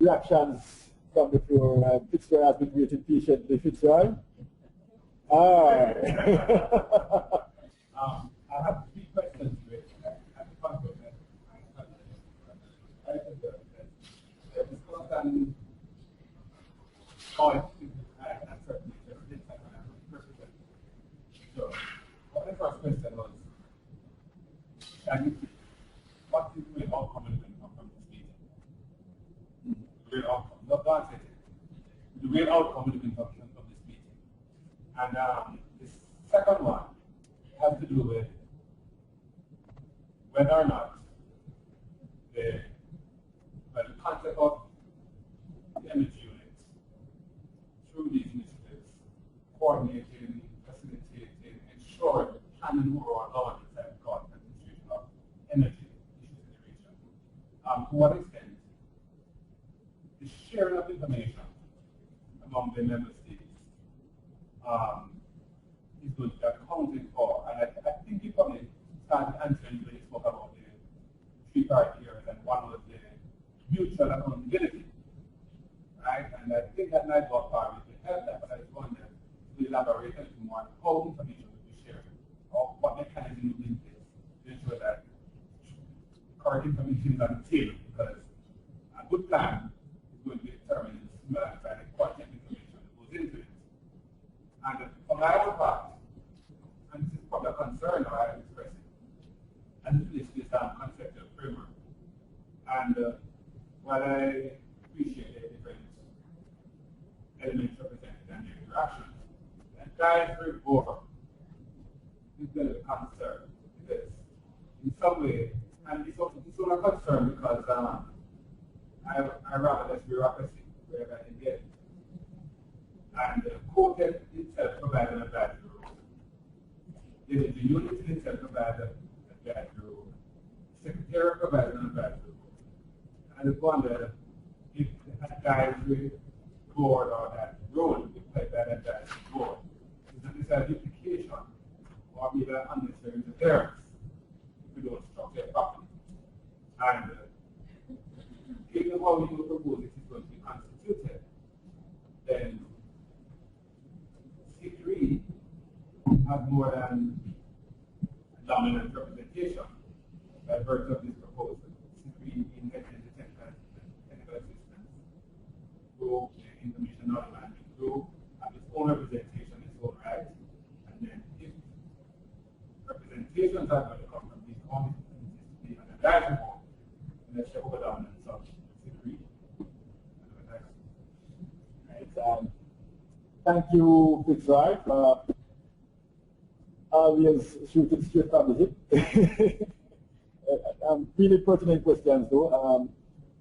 reactions from the floor. Fitzroy has been waiting patiently. Fitzroy? I have 3 questions. So, what the first question was, what is the real outcome from this meeting? The real outcome, not the answer. The real outcome of this meeting. And the second one has to do with whether or not the concept of the energy units through these initiatives, coordinating, facilitating, ensuring the planning overall governance and administration of energy issues in the region. To what extent the sharing of information among the member states is going to be accounted for. And I think you probably started answering when you spoke about the 3 priority areas, and one was the mutual accountability, right? And I think that might go far with the help that, but I just wanted to elaborate a little more on how information will be shared, or what mechanism will be in place to ensure that correct information is on the table, because a good plan is going to be determined by the quality of information that goes into it. And from my own part, and this is probably a concern I am expressing, and this is conceptual framework. And while I appreciate the different elements represented and their interactions, the entire report is going to be concerned, because in some way, and it's also a concern because I rather less bureaucracy wherever I can get it. And the COTEC itself provides an advisory role. The unit itself provides an advisory role. The Secretariat provides an advisory role. And I wonder if the advisory board or that role will play that advisory board. Is this a duplication or maybe an unnecessary interference if we don't structure it properly? And given how you propose it is going to be constituted, then C3 has more than dominant representation by virtue of this proposal. C3 inherited the technical assistance group, the information knowledge management group, and its own representation in its own right. And then if representations are going to come from these entities and the advisory board, and let's check over dominance of C3. Right, thank you, Fitzroy. Always shooting straight from the hip. Really pertinent questions, though.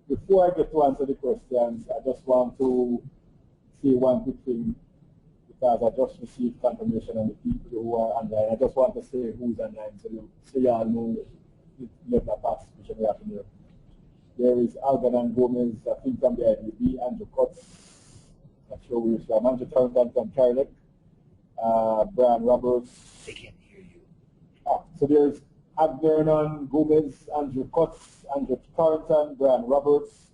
Before I get to answer the questions, I just want to say one quick thing, because I just received confirmation on the people who are online. I just want to say who's online, so you all know the level of participation we have in here. There is Alban Gomez, I think from the IDB, Andrew Cutts, not sure where he's from, Andrew Turner from CARICOM, Brian Roberts. They can't hear you. So there's Gardner, Gomez, Andrew Cutts, Andrew Carrington, Brian Roberts,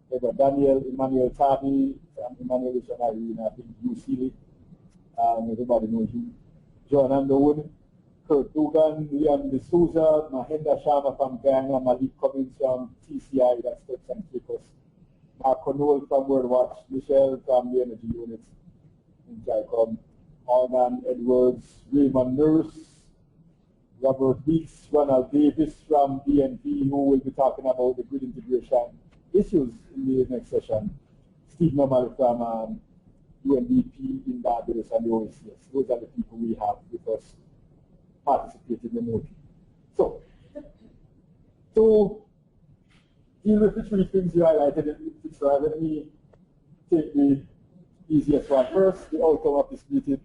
we got Daniel, Emmanuel Tabi, Emmanuel is from Irene, I think you Seeley, everybody knows you, John Underwood, Kurt Dugan, Leon D'Souza, Mahinda Sharma from Ghana, Malik Cummins from TCI, that's Steps and Kickers, Mark Connell from World Watch, Michelle from the Energy Unit in CARICOM, Arnan Edwards, Raymond Nurse, Robert Weeks, Ronald Davis from DNP, who will be talking about the grid integration issues in the next session, Steve Normal from UNDP in Barbados and the OECS. Those are the people we have with us participating remotely. So, to deal with the 3 things you highlighted in Fitzroy, let me take the easiest one first, the outcome of this meeting.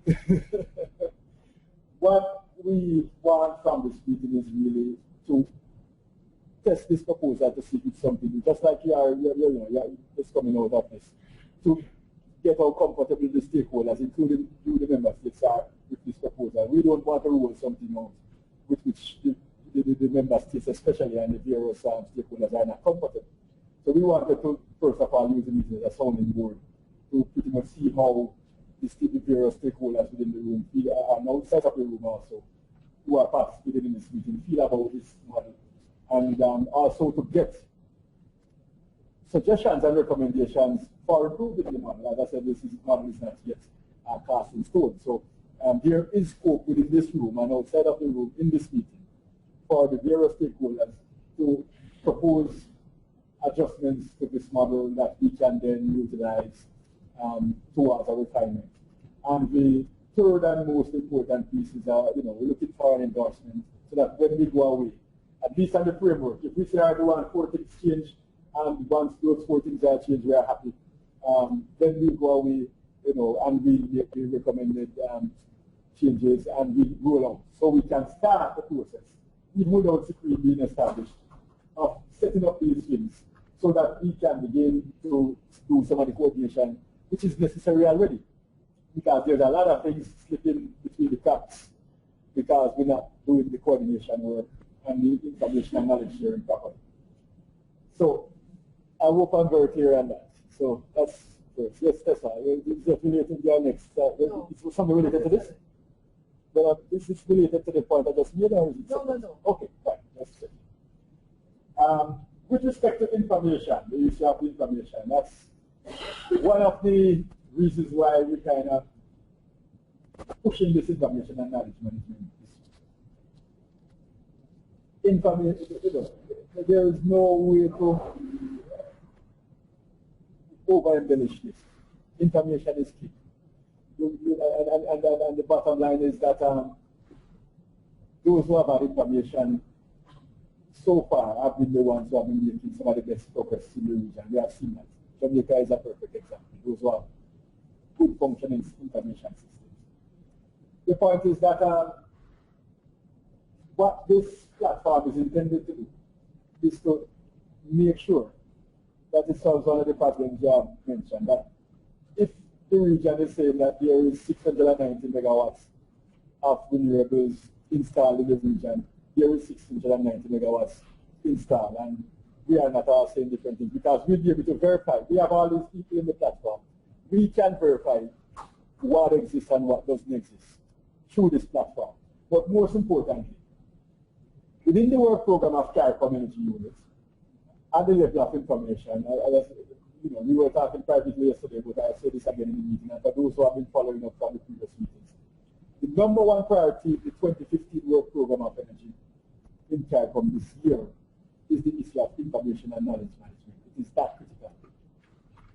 What we want from this meeting is really to test this proposal to see if it's something, just like you are just coming out of this, to get how comfortable the stakeholders, including you, the member states, are with this proposal. We don't want to roll something out with which the member states, especially and the various stakeholders, are not comfortable. So we wanted to first of all using it as a sounding board to pretty much see how the various stakeholders within the room feel, and outside of the room also, who are participating in this meeting, feel about this model, and also to get suggestions and recommendations for improving the model. As I said, this model is not yet cast in stone. So there is scope within this room and outside of the room in this meeting for the various stakeholders to propose adjustments to this model that we can then utilize towards a refinement. And the third and most important piece is, we're looking for an endorsement so that when we go away, at least on the framework, if we say I do want 4 things change, and once those 4 things are changed, we are happy. Then we go away, and we make the recommended changes and we roll out. So we can start the process, even without security being established, of setting up these things so that we can begin to do some of the coordination, which is necessary already. Because there's a lot of things slipping between the cracks because we're not doing the coordination work and the information and knowledge sharing properly. So I hope I'm very clear on that. So that's first. Yes, Tessa, is that related to your next? No. Is something related to this? But this is related to the point I just made, or is it No, no, no. Okay, fine. That's it. With respect to information, the issue of information, that's one of the reasons why we kind of pushing this information and knowledge management. Information, there is no way to over-embellish this. Information is key. And the bottom line is that those who have had information so far have been the ones who have been making some of the best progress in the region. We have seen that. Jamaica is a perfect example. Those who have good functioning information systems. The point is that what this platform is intended to do is to make sure that it solves one of the problems you have mentioned, that if the region is saying that there is 690 megawatts of renewables installed in the region, there is 690 megawatts installed, and we are not all saying different things because we'll be able to verify. We have all these people in the platform. We can verify what exists and what doesn't exist through this platform. But most importantly, within the work program of CARICOM energy units, at the level of information, we were talking privately yesterday, but I'll say this again in the meeting, and for those who have been following up from the previous meetings. The #1 priority of the 2015 work program of energy in CARICOM this year is the issue of information and knowledge management. It is that critical.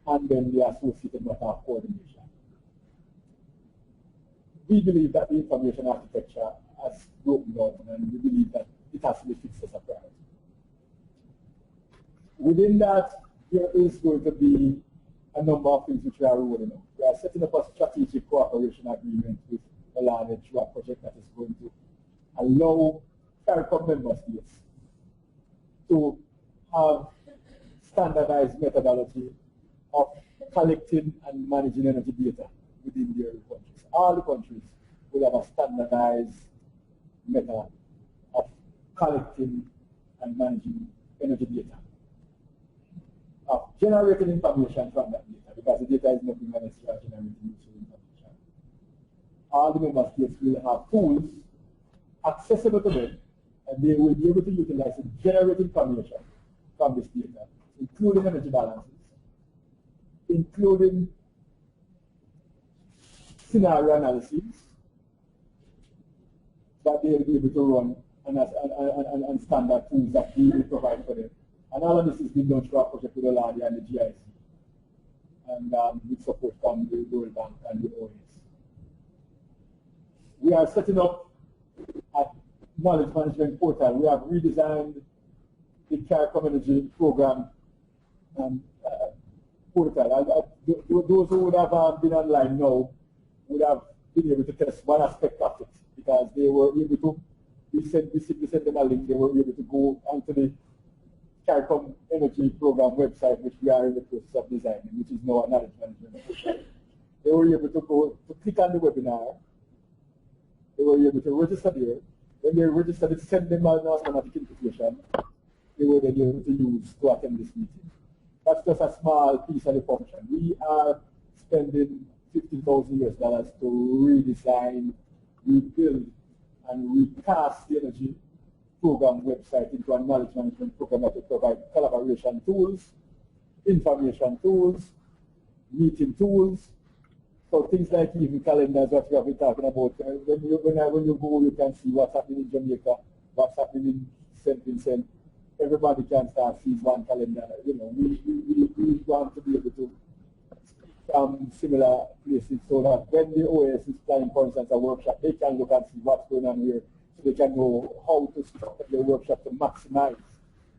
And then the associated matter of coordination. We believe that the information architecture has broken down, and we believe that it has to be fixed as a priority. Within that, there is going to be a number of things which we are rolling out. We are setting up a strategic cooperation agreement with a large project that is going to allow CARICOM member states to have standardized methodology of collecting and managing energy data within their countries. All the countries will have a standardized method of collecting and managing energy data, of generating information from that data, because the data is nothing unless you are generating useful information. All the member states will have tools accessible to them, and they will be able to utilize and generate information from this data, including energy balances, including scenario analyses that they will be able to run and standard tools that we will provide for them. And all of this is being done through our project with Oladi and the GIC, and with support from the World Bank and the OAS. We are setting up a knowledge management portal. We have redesigned the CARICOM energy program portal. Those who would have been online now would have been able to test one aspect of it, because they were able to, we simply sent them a link, they were able to go onto the CARICOM energy program website, which we are in the process of designing, which is now a knowledge management portal. They were able to go to click on the webinar. They were able to register there. When they registered, it sent them an automatic invitation. They were then able to use to attend this meeting. That's just a small piece of the function. We are spending $50,000 to redesign, rebuild, and recast the energy program website into a knowledge management program that will provide collaboration tools, information tools, meeting tools. So things like even calendars, what we have been talking about. When you go, you can see what's happening in Jamaica, what's happening in St. Vincent. Everybody can start seeing one calendar. You know, we want to be able to from similar places so that when the OS is planning, for instance, a workshop, they can look and see what's going on here, so they can know how to structure their workshop to maximize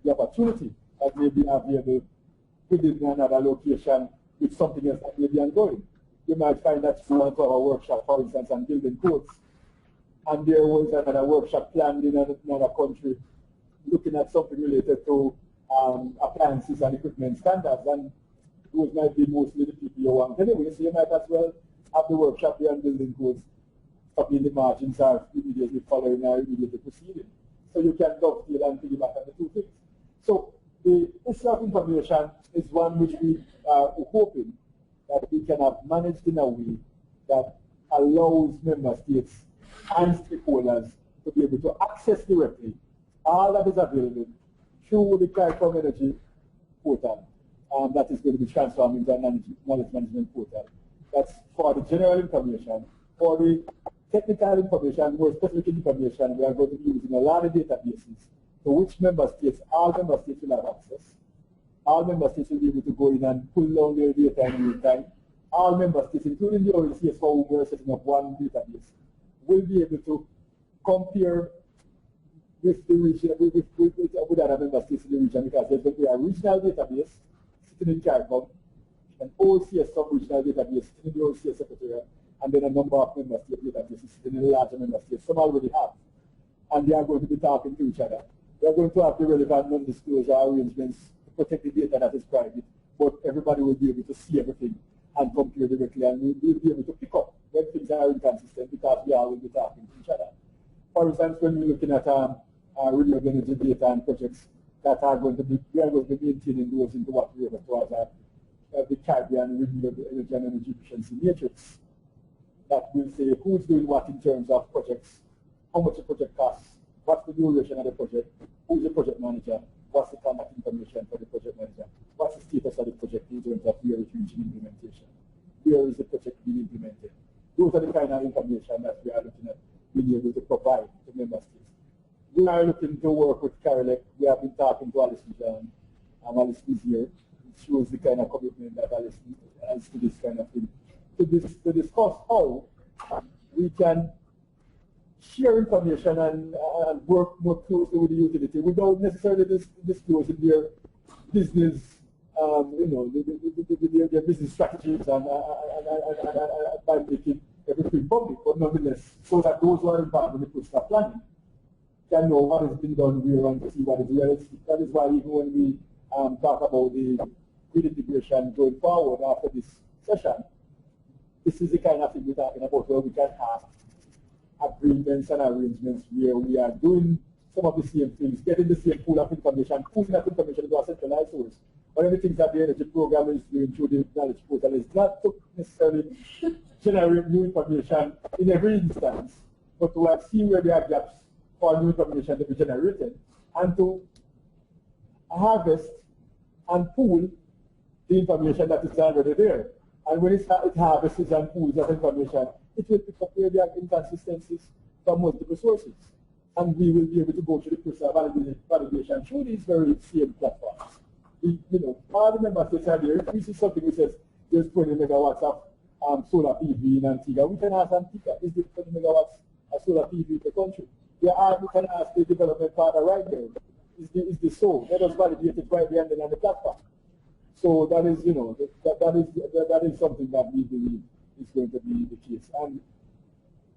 the opportunity that may be available within another location with something else that may be ongoing. You might find that you want to have a workshop, for instance, on building codes, and there was another workshop planned in another country looking at something related to appliances and equipment standards, and those might be mostly the people you want anyway, so you might as well have the workshop there on building codes, copying the margins are immediately following or immediately proceeding. So you can dovetail and piggyback on the two things. So the issue of information is one which we are hoping that we can have managed in a way that allows member states and stakeholders to be able to access directly all that is available through the CARICOM energy portal. That is going to be transformed into a knowledge management portal. That's for the general information. For the technical information, more specific information, we are going to be using a lot of databases to which member states, all member states will have access. All member states will be able to go in and pull down their data in real time. All member states, including the OECS for whom we are setting up one database, will be able to compare with the region, with other member states in the region, because there's going to be a regional database sitting in CARICOM, an OECS sub-regional database sitting in the OECS Secretariat, and then a number of member state databases sitting in the larger member states. Some already have. And they are going to be talking to each other. We are going to have the relevant non-disclosure arrangements to protect the data that is private, but everybody will be able to see everything and compare directly, and we'll be able to pick up when things are inconsistent because we all will be talking to each other. For instance, when we're looking at renewable energy data and projects that are going to be, we are going to be maintaining those into what we refer to as the Caribbean Renewable Energy and Energy Efficiency Matrix. That will say who's doing what in terms of projects, how much the project costs, what's the duration of the project, who's the project manager, what's the contact information for the project manager, what's the status of the project in terms of where it's reaching implementation, where is the project being implemented. Those are the kind of information that we are looking at being able to provide to member states. We are looking to work with CARILEC. We have been talking to Alice John, and Alice is here. It shows the kind of commitment that Alice has to this kind of thing. To discuss how we can share information and work more closely with the utility without necessarily disclosing their business, their business strategies and by making everything public, but nonetheless, so that those who are involved in the process of planning can know what has been done where and see what is realistic. That is why even when we talk about the grid integration going forward after this session, this is the kind of thing we're talking about, where we can have agreements and arrangements where we are doing some of the same things, getting the same pool of information, pulling that information into a centralized source. One of the things that the energy program is doing through the knowledge portal is not to necessarily generate new information in every instance, but to see where there are gaps for new information to be generated, and to harvest and pool the information that is already there. And when it harvests and pools that information, it will pick up where there are inconsistencies from multiple sources. And we will be able to go through the process of validation through these very same platforms. All the member states are there. If we see something which says there's 20 megawatts of solar PV in Antigua, we can ask Antigua, is there 20 megawatts of solar PV in the country? We can ask the development partner right there, is this so? Let us validate it right there and then on the platform. So that is, that is something that we believe is going to be the case. And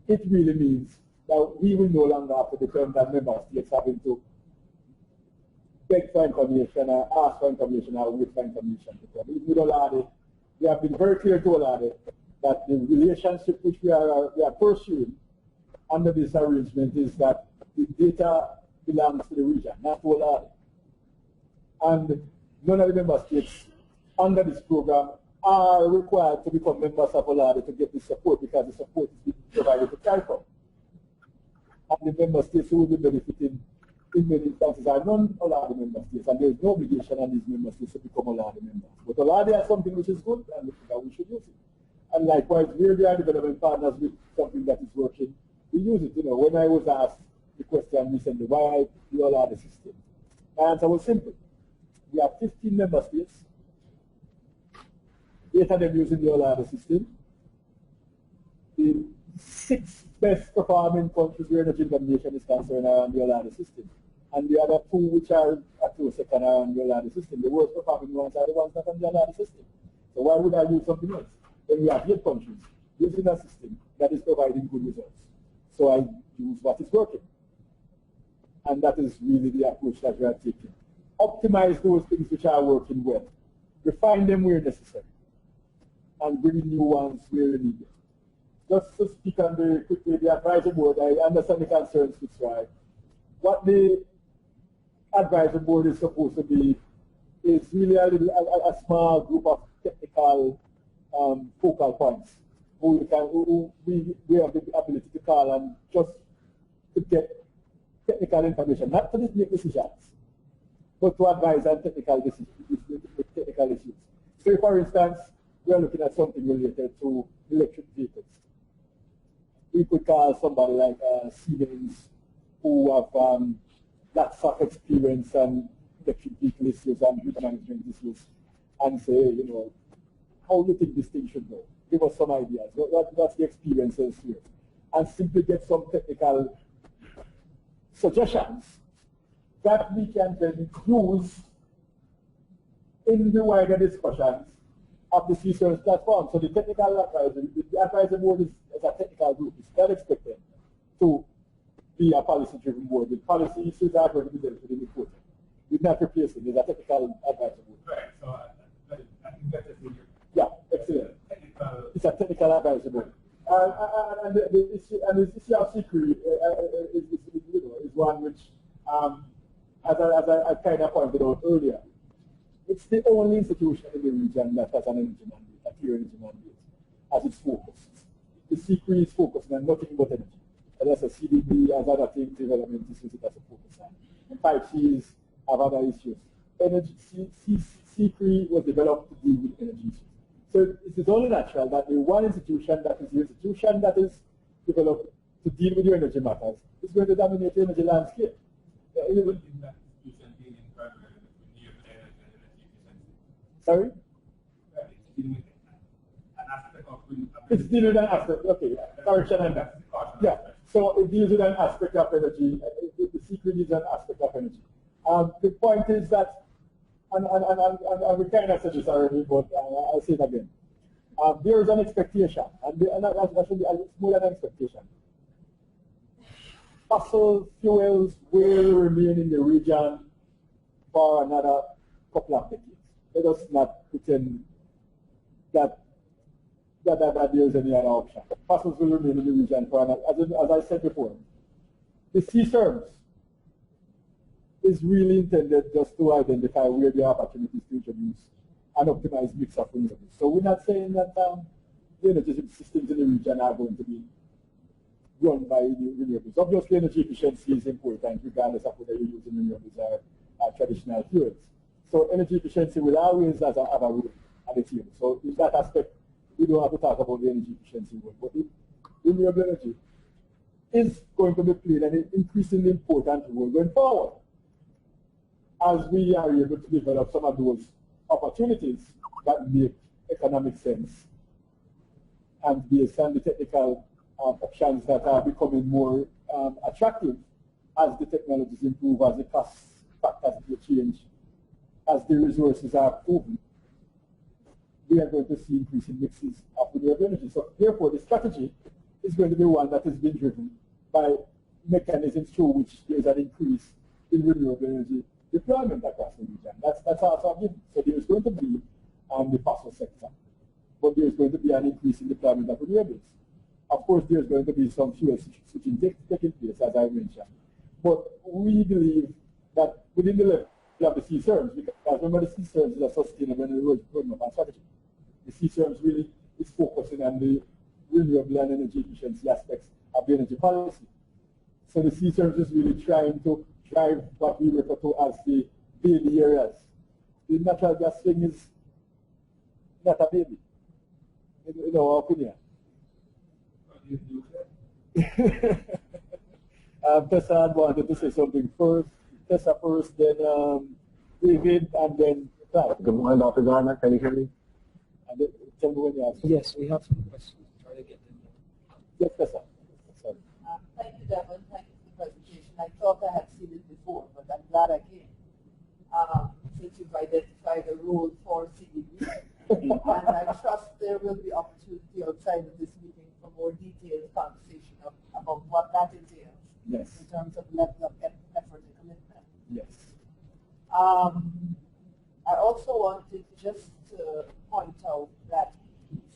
it really means that we will no longer have to depend on member states having to beg for information or ask for information or wait for information to come. Even with Olade, we have been very clear to Olade that the relationship which we are pursuing under this arrangement is that the data belongs to the region, not to Olade. And none of the member states under this program are required to become members of OLADA to get this support, because the support is being provided to CARICOM. And the member states who will be benefiting in many instances are non-OLADA member states, and there is no obligation on these member states to become OLADA members. But OLADA has something which is good, and we should use it. And likewise, where we are development partners with something that is working, we use it. You know, when I was asked the question recently, why the OLADA system? My answer was simple. We have 15 member states, 8 of them using the OLADA system. The 6 best performing countries where energy domination is concerned are on the OLADA system. And the other 2 which are a close second are on the OLADA system. The worst performing ones are the ones not on the OLADA system. So why would I use something else? When we have 8 countries using a system that is providing good results. So I use what is working. And that is really the approach that we are taking. Optimize those things which are working well. Refine them where necessary. And bring new ones where needed. Just to speak on quickly, the advisory board, I understand the concerns with RIE. What the advisory board is supposed to be is really a small group of technical focal points who we have the ability to call and just to get technical information, not to make decisions, but to advise on technical issues. So, for instance, we are looking at something related to electric vehicles. We could call somebody like Siemens, who have lots of experience on electric vehicle issues and heat management issues, and say, you know, how do you think this thing should go? Give us some ideas. What's the experiences here? And simply get some technical suggestions that we can then use in the wider discussions of the Ccets platform. So the technical advisory, the advisory board is a technical group. It's not expected to be a policy-driven board. The policy issues are going to be dealt with in the court. We're not replacing it. It's a technical advisory board. Right. So I think that's a figure. Yeah, excellent. It's a technical advisory board. And the issue of security is one which, as I kind of pointed out earlier, it's the only institution in the region that has an energy mandate, a clear energy mandate, as its focus. The secret is focusing on nothing but energy. And that's a CDB, as other things, development issues, it has a focus on. 5Gs have other issues. Energy, secret was developed to deal with energy issues. So it is only natural that the one institution that is the institution that is developed to deal with your energy matters is going to dominate the energy landscape. Sorry? It's dealing with an aspect, okay, correction on that. Yeah, so it deals with an aspect of energy. The secret is an aspect of energy. The point is that, and we kind of said this already, but I'll say it again. There is an expectation, and actually it's more than an expectation. Fossil fuels will remain in the region for another couple of decades. Let us not pretend that there is any other option. Fossils will remain in the region for another, as I said before. The CSERMs is really intended just to identify where there are opportunities to introduce an optimized mix of renewables. So we're not saying that the energy systems in the region are going to be run by renewables. Obviously, energy efficiency is important regardless of whether you're using renewables or traditional fuels. So energy efficiency will always have a role at the table. So in that aspect, we don't have to talk about the energy efficiency role. But the renewable energy is going to be playing an increasingly important role going forward, as we are able to develop some of those opportunities that make economic sense and based on the technical options that are becoming more attractive as the technologies improve, as the cost factors change, as the resources are proven. We are going to see increasing mixes of renewable energy. So therefore, the strategy is going to be one that is being driven by mechanisms through which there is an increase in renewable energy deployment across the region. That's also a given. So there is going to be the fossil sector, but there is going to be an increase in deployment of renewables. Of course, there is going to be some fuel switching taking place, as I mentioned. But we believe that within the you have the CSERMs, because remember the CSERMs is a sustainable roadmap and strategy. The CSERMs really is focusing on the renewable and energy efficiency aspects of the energy policy. So the CSERMs is really trying to drive what we refer to as the baby areas. The natural gas thing is not a baby, in our opinion. Tessa wanted to say something first. Tessa first, then David, and then Clive. Good morning, Dr. Gardner. Can you hear me? And then, tell me when you ask. Yes, we have some questions. Try to get them. Yes, Tessa. Sorry. Thank you, Devon. Thank you for the presentation. I thought I had seen it before, but I'm glad I came. Since you've identified a role for CDB, and I trust there will be opportunity outside of this meeting for more detailed conversation about what that entails. Yes. In terms of level of effort and commitment. Yes. I also wanted just to point out that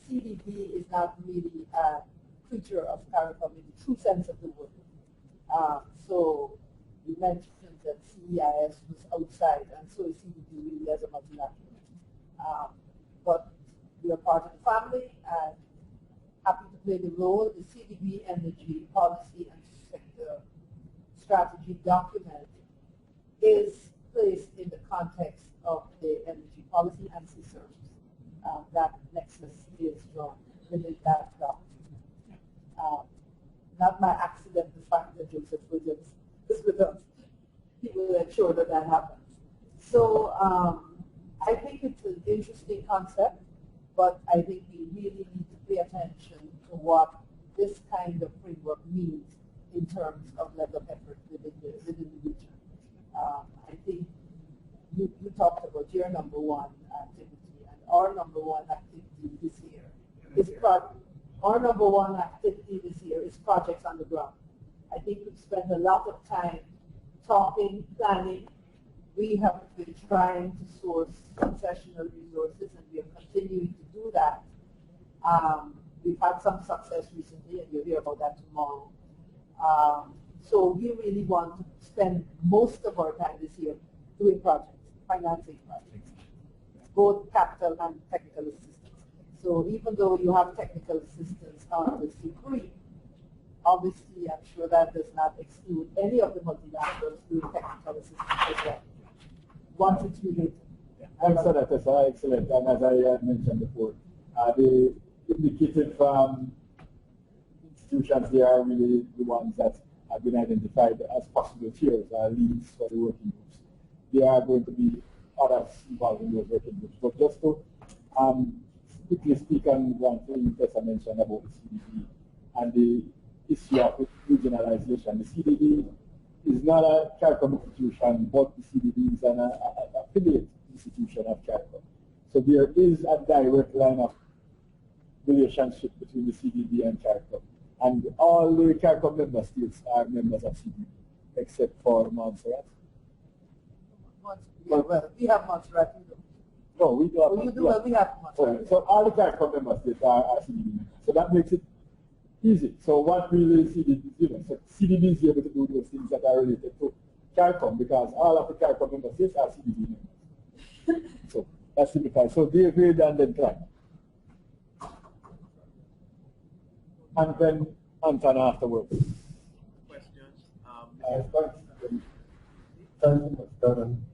CDB is not really a creature of CARICOM in the true sense of the word. So you mentioned that CEIS was outside, and so is CDB really as a multilateral. But we are part of the family and happy to play the role. The CDB energy policy and sector strategy document is placed in the context of the energy policy and CSERMs. That nexus is drawn within that document. Not by accident the fact that Joseph Williams is with us. He will ensure that that happens. So I think it's an interesting concept, but I think we really need to pay attention to what this kind of framework means in terms of level of effort within the region. I think you talked about your number one activity, and our number one activity this year is projects on the ground. I think we've spent a lot of time talking, planning. We have been trying to source concessional resources, and we are continuing to do that. We've had some success recently, and you'll hear about that tomorrow. So we really want to spend most of our time this year doing projects, financing projects, both capital and technical assistance. So even though you have technical assistance on the CPRE, obviously I'm sure that does not exclude any of the multilaterals doing technical assistance as well, once it's related. Thanks for that, Tessa. Excellent. And as I mentioned before, the indicated institutions, they are really the ones that have been identified as possible tiers or leads for the working groups. There are going to be others involved in those working groups. But just to quickly speak on one thing Tessa mentioned about the CDB and the issue of regionalization. The CDB is not a CARICOM institution, but the CDB is an affiliate institution of CARICOM. So there is a direct line of relationship between the CDB and CARICOM. And all the CARICOM member states are members of CDB, except for Montserrat. Well, we have Montserrat. No, we do have. Oh, you do? Well, we have Montserrat. Okay. So all the CARICOM member states are CDB members. So that makes it easy. So what really CDB is doing? So CDB is able to do those things that are related to CARICOM because all of the CARICOM member states are CDB members. So that's simplified. So David and then Clive. And then Anton afterwards. Questions? Thank you much, Devon.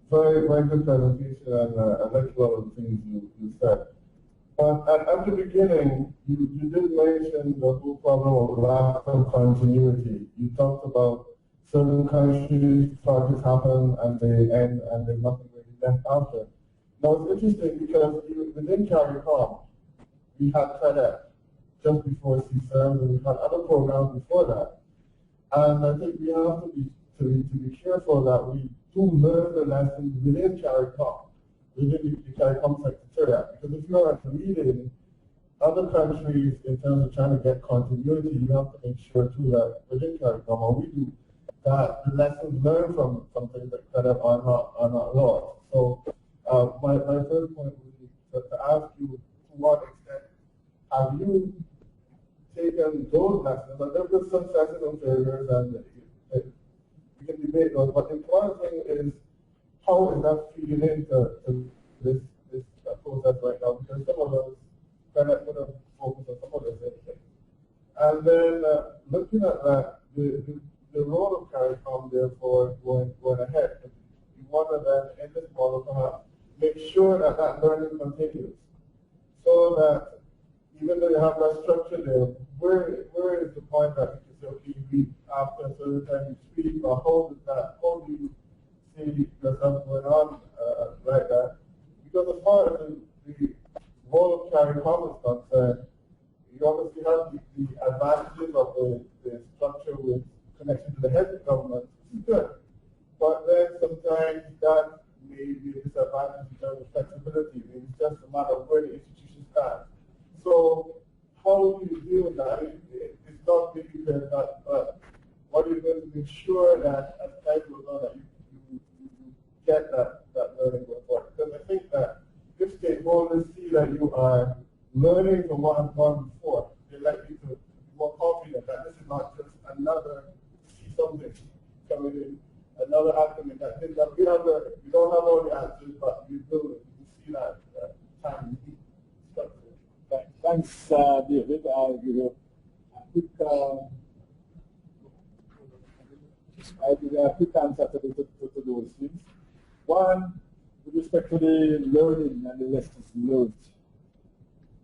Very, very good presentation, and I like a lot of the things you said. But at the beginning, you did mention the whole problem of lack of continuity. You talked about certain countries, projects happen, and they end, and there's nothing really left after. Now, it's interesting because within CARICOM, we had credit just before CSERMs, and we had other programs before that. And I think we have to be careful that we do learn the lessons within CARICOM, within the CARICOM Secretariat. Because if you're leading other countries in terms of trying to get continuity, you have to make sure too that within CARICOM, or we do, that the lessons learned from things like credit are not lost. So my first point would be to ask you, to what extent have you taken those lessons? And there were successes and failures, and we can debate those. But the important thing is how is that feeding into this process right now? Because some of us kind of focus on some of those things. And then looking at that, the role of CARICOM, therefore, going ahead. We want to then, in this model, perhaps, make sure that that learning continues. So that even though you have that structure there, where is the point that you can say, okay, you read after a certain time you speak, or how do you see yourself going on like that? Because as far as the role of CARICOM is concerned, you obviously have the advantages of the structure with connection to the head of government, which is good. But then sometimes that may be a disadvantage in terms of flexibility. It's just a matter of where the institution stands. So how do you deal with that? It's not maybe that, but what are you going to make sure that as time goes on that you get that learning going forward? Because I think that if stakeholders see that you are learning from what I've done before, they're likely to be more confident that this is not just another something coming in, another argument that we don't have all the answers, but we build it. You see that time structure. Thanks, David. I'll give you a quick answer to those things. One, with respect to the learning and the lessons learned.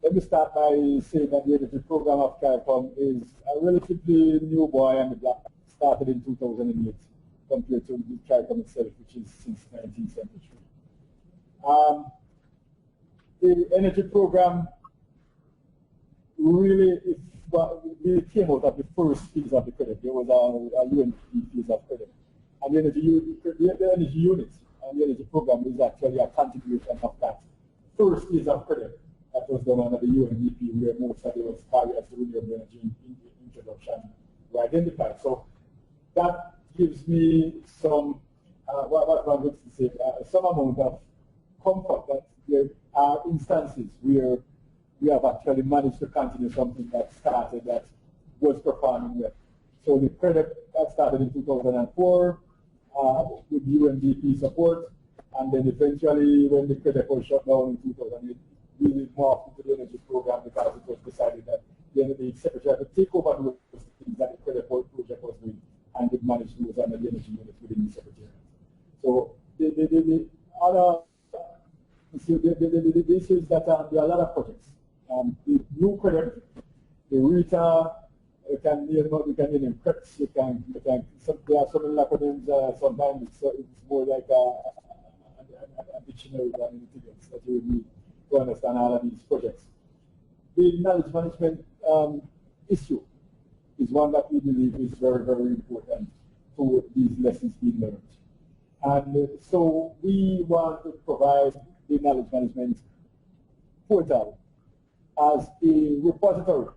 Let me start by saying that the energy program of CARICOM is a relatively new boy and the block, started in 2008 compared to the CARICOM itself, which is since 1973. The energy program really came out of the first phase of the credit. There was a UNDP phase of credit. And the energy unit and the energy program is actually a continuation of that first phase of credit that was done under the UNDP, where most of those barriers to renewable energy introduction were identified. So that gives me some, what one looks to say, some amount of comfort that there are instances where we have actually managed to continue something that started that was performing well. So the credit that started in 2004 with UNDP support, and then eventually when the credit was shut down in 2008, we morphed into the energy program because it was decided that the Secretariat would take over those things that the credit project was doing, and would manage those under the energy unit within the Secretariat. So the other the issue is that there are a lot of projects. The new credit, the RETA, you can name CREPS, there are so many acronyms, sometimes it's more like a dictionary than anything else that you would need to understand all of these projects. The knowledge management issue is one that we believe is very, very important for these lessons being learned. And so we want to provide the knowledge management portal as a repository.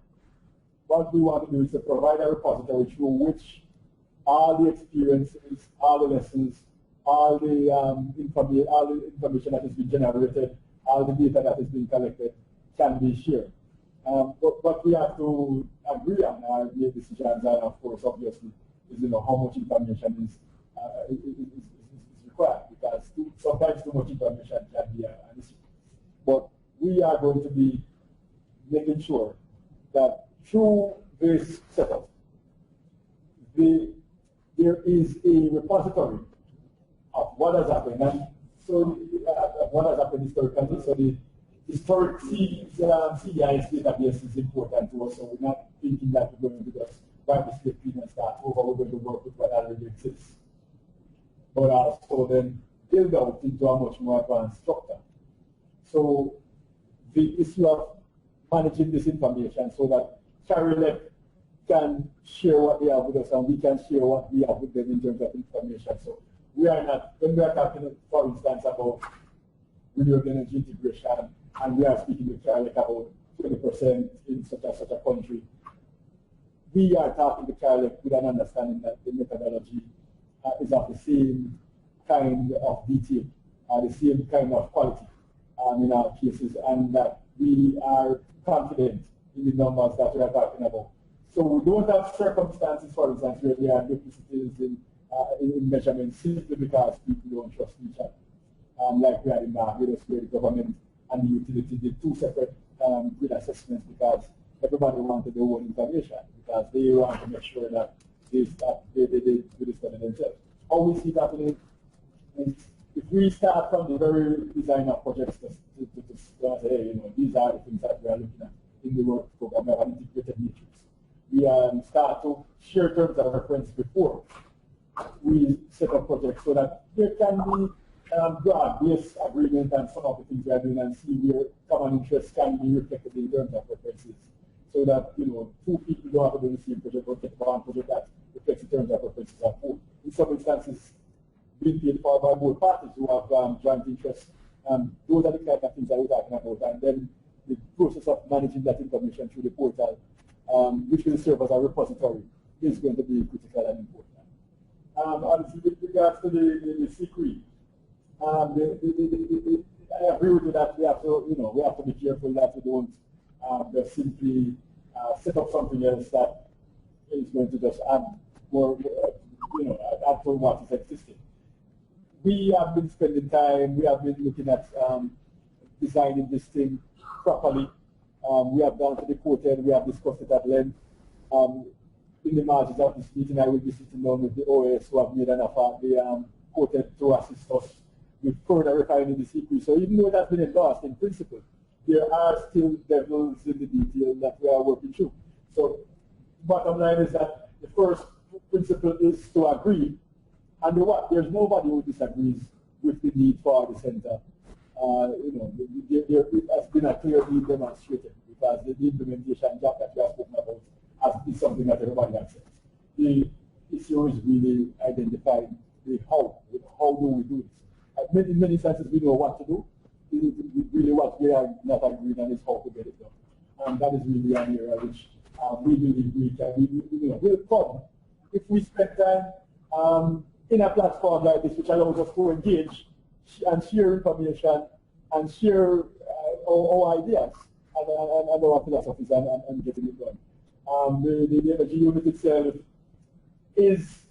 What we want to do is to provide a repository through which all the experiences, all the lessons, all the information that has been generated, all the data that has been collected can be shared. But what we have to agree on, and make decisions, and of course, obviously, is how much information is required, because sometimes too much information can be an issue. But we are going to be making sure that through this setup, there is a repository of what has happened. And so what has happened historically, so the historic CDIS database is important to us, so we're not thinking that we're going to just wipe the slate clean and start over. We're going to work with what already exists. But also then build out into a much more advanced structure. So the issue of managing this information so that CARICOM can share what they have with us and we can share what we have with them in terms of information. So we are not, when we are talking, for instance, about renewable energy integration, and we are speaking with CARICOM about 20% in such a country, we are talking to CARICOM with an understanding that the methodology is of the same kind of detail, the same kind of quality in our cases, and that we are confident in the numbers that we are talking about. So we don't have circumstances, for instance, where there are duplicities in in measurement simply because people don't trust each other. Like we had in Barbados, where the government and the utility did two separate grid assessments because everybody wanted their own information, because they want to make sure that they do the study themselves. How we see that is if we start from the very design of projects to say, hey, you know, these are the things that we are looking at in the work program, we have an integrated matrix. We start to share terms of reference before we set up projects so that there can be broad-based agreement on some of the things we are doing and see where common interests can be reflected in terms of references. So that, you know, two people don't have to do the same project or get one project that reflects the terms of references of both. In some instances, being paid for by both parties who have joint interests. Those are the kind of things that we're talking about. And then the process of managing that information through the portal, which will serve as a repository, is going to be critical and important. Obviously, with regards to the secret, I agree with you that we have to, you know, we have to be careful that we don't just simply set up something else that is going to just add more, you know, add to what is existing. We have been spending time, we have been looking at designing this thing properly. We have gone to the quartet, we have discussed it at length. In the margins of this meeting, I will be sitting down with the OS who have made an offer, the quartet to assist us with further refining the secret. So even though it has been endorsed in principle, there are still devils in the detail that we are working through. So bottom line is that the first principle is to agree. And there's nobody who disagrees with the need for the center. You know, there has been a clear need demonstrated because the implementation job that we have spoken about is something that everybody accepts. The issue is really identifying the how. How do we do this? In many senses, we know what to do. Really, what we are not agreeing on is how to get it done. And that is really an area which we believe we can. We'll come if we spend time in a platform like this, which allows us to engage and share information and share our ideas and our philosophies and getting it done. The energy unit itself is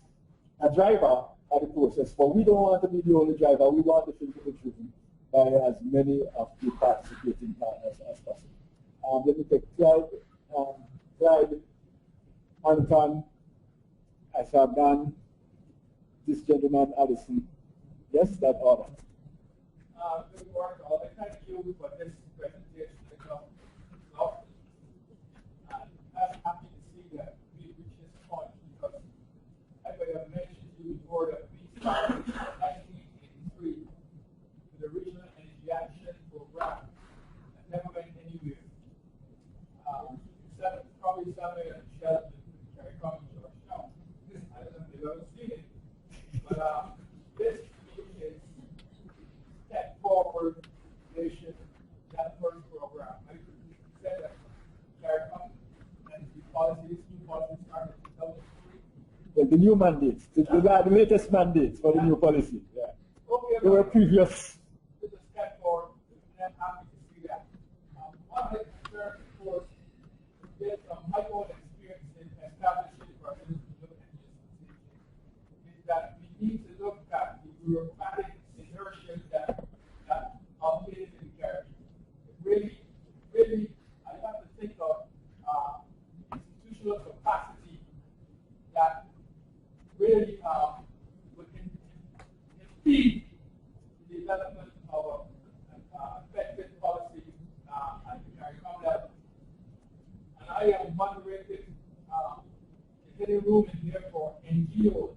a driver of the process, but we don't want to be the only driver. We want the thing to be driven by as many of the participating partners as possible. Let me take Clyde, Anton, I saw Dan, this gentleman, Addison. Yes, that order. Good morning, all. Thank you for this presentation. I'm happy to see that we reached this point because, as I have mentioned to you before, that we started in 1983 with the Regional Energy Action Program and never went anywhere. Probably somewhere in Shelton, CARICOM, Georgetown. I don't know if you've ever seen it, but this is step forward nation, that first program. I could say that CARICOM and the policies, new policies started in 2003. Well, the new mandates, the latest mandates for the new policy. Yeah. Okay, they were previous. This is a step forward, and I'm happy to see that. One of the concerns, of course, based on my own experience in establishing for is that we need to look at the bureaucratic inertia that is in carry. Really, I have to think of institutional capacity that really would impede the development of effective policy at the CARICOM level. And I am moderated is any room in here for NGOs,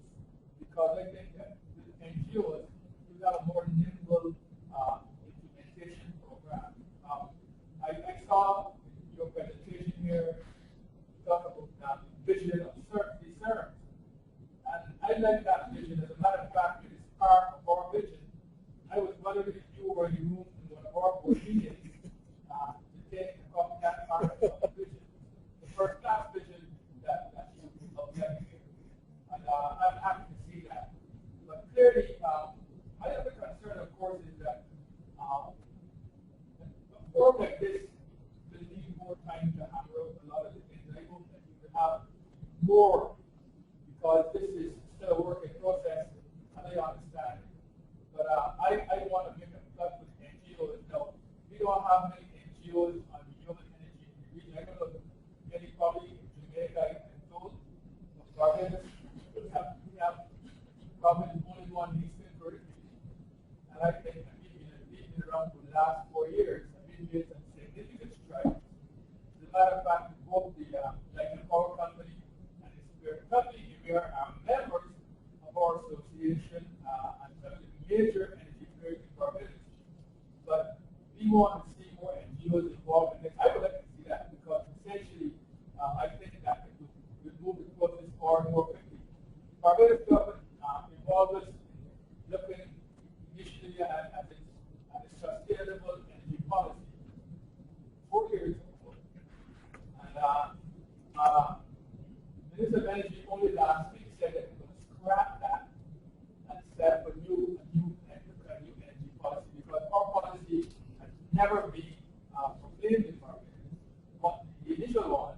because I think that the NGOs will have a more nimble implementation program. I saw your presentation here talk about vision of certainty served. And I like that vision. As a matter of fact, it is part of our vision. I was wondering if you were in the room in one of our board meetings to take that part of the vision. First class vision that you have here. And I'm happy to see that. But clearly, my other concern, of course, is that a forum like this will need more time to hammer out a lot of the things. I hope that you will have more, because this is still a work in progress. I want to make a plug with NGOs. Now, we don't have many NGOs on renewable energy in the region. I don't know many probably in Jamaica and those Barbados. We have probably only one decent vertical. And I think I've been around for the last 4 years. I've been made some significant strides. As a matter of fact, both the power company and the spirit company, we are members of our association and some of the major energy players in Barbados. But we want to see more NGOs involved in this. I would like to see that because essentially, I think that it would move the process forward more quickly. Barbados government involved us in looking initially at a sustainable energy policy 4 years ago. And Minister of Energy only last week said that we're going to scrap that and set up a new energy policy because our policy has never been proclaimed in Barbados. But the initial one,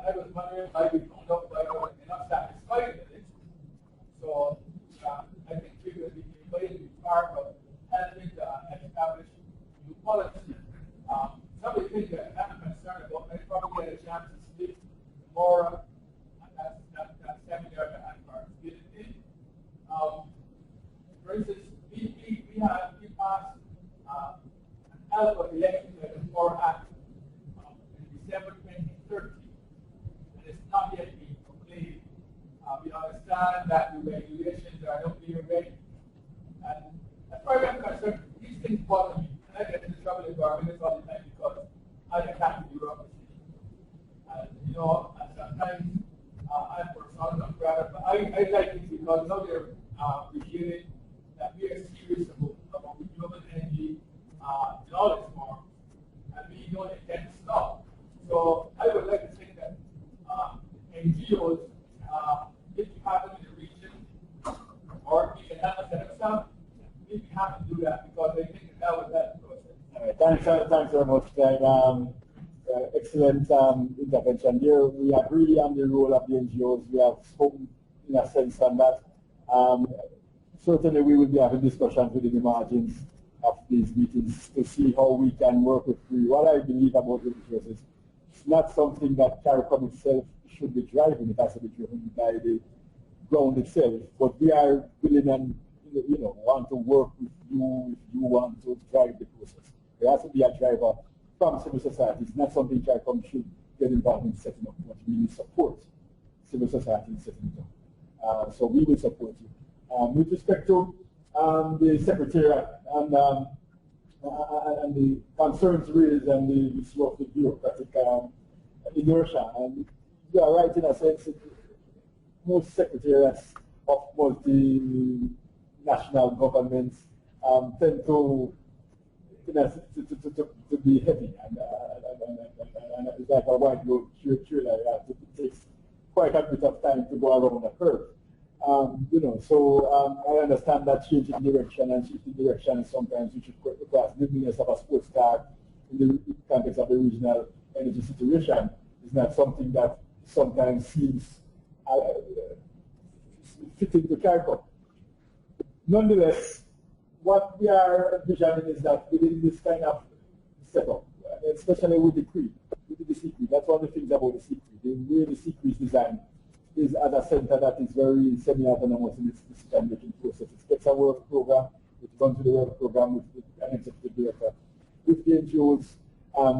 I was wondering why we don't know why we're not satisfied with it. So I think we're going to be invited to be part of helping to establish new policy. Some of the things that I'm concerned about, I probably get a chance to speak tomorrow at that seminar that I'm participating in. For instance, we passed an Alpha Election Reform Act in December 2013, and it's not yet been proclaimed. We understand that the regulations are not being ready. And as far as I'm concerned, these things bother me. And I get into trouble in Barbados all the time because I attack the bureaucracy. And, you know, and sometimes I'm personal, not proud, but I like it because now they're appreciating that we are serious about renewable energy in all its forms, and we don't intend to stop. So I would like to think that NGOs, if you happen in the region, or we can help us set up some, we have to do that because I think that was that process. All right, thanks very much, Glenn. Excellent intervention there. We agree on the role of the NGOs. We have spoken in a sense on that. Certainly we will be having discussions within the margins of these meetings to see how we can work with PRE. What I believe about the process, it's not something that CARICOM itself should be driving. It has to be driven by the ground itself. But we are willing and want to work with you if you want to drive the process. There has to be a driver from civil society. It's not something CARICOM should get involved in setting up, but really support civil society in setting it up. So we will support you. With respect to the Secretariat and the concerns raised and the sort of the bureaucratic inertia, and you are right in a sense, most secretariats of multinational governments tend to be heavy and it's like a wide load trailer. It takes quite a bit of time to go around a curve. So I understand that changing direction and shifting direction sometimes which requires the newness of a sports car in the context of the regional energy situation is not something that sometimes seems fitting to CARICOM. Nonetheless, what we are envisioning is that within this kind of setup, especially with the CRE, with the CRE, that's one of the things about the CRE. The way the CRE is designed is as a center that is very semi-autonomous in its decision-making process. It gets a work program, it runs with the work program with an executive director, with the NGOs,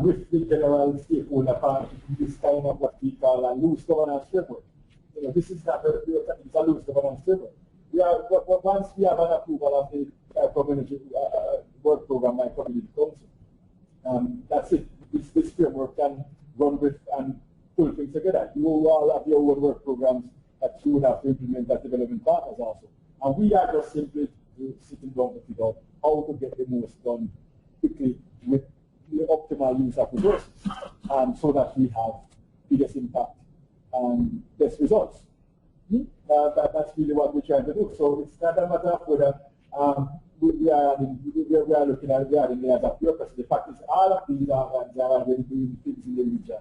with the general stakeholder partnership, this kind of what we call a loose governance framework. This is not a bureaucratic, it's a loose governance framework. Once we have an approval of the community work program by community council, that's it. This framework can run with and pull things together. You all have your own work programs that you would have to implement as development partners also. And we are just simply sitting down to figure out how to get the most done quickly with the optimal use of resources, so that we have biggest impact and best results. That's really what we're trying to do. So it's not a matter of whether we are looking at the layers of bureaucracy. The fact is, all of these are already doing things in the region.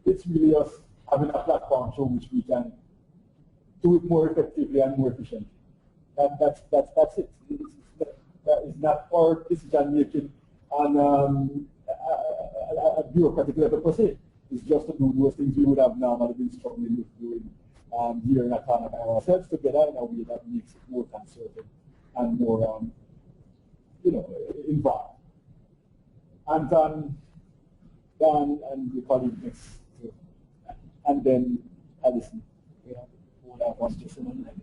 It's really us having a platform through which we can do it more effectively and more efficiently. That's it. that is not our decision making on a bureaucratic level per se. It's just to do those things we would have normally been struggling with doing here in Atana by ourselves together in a way that makes it more concerted and more, involved. Anton, Dan, and the colleague next to, and then Alison. We have one person on line.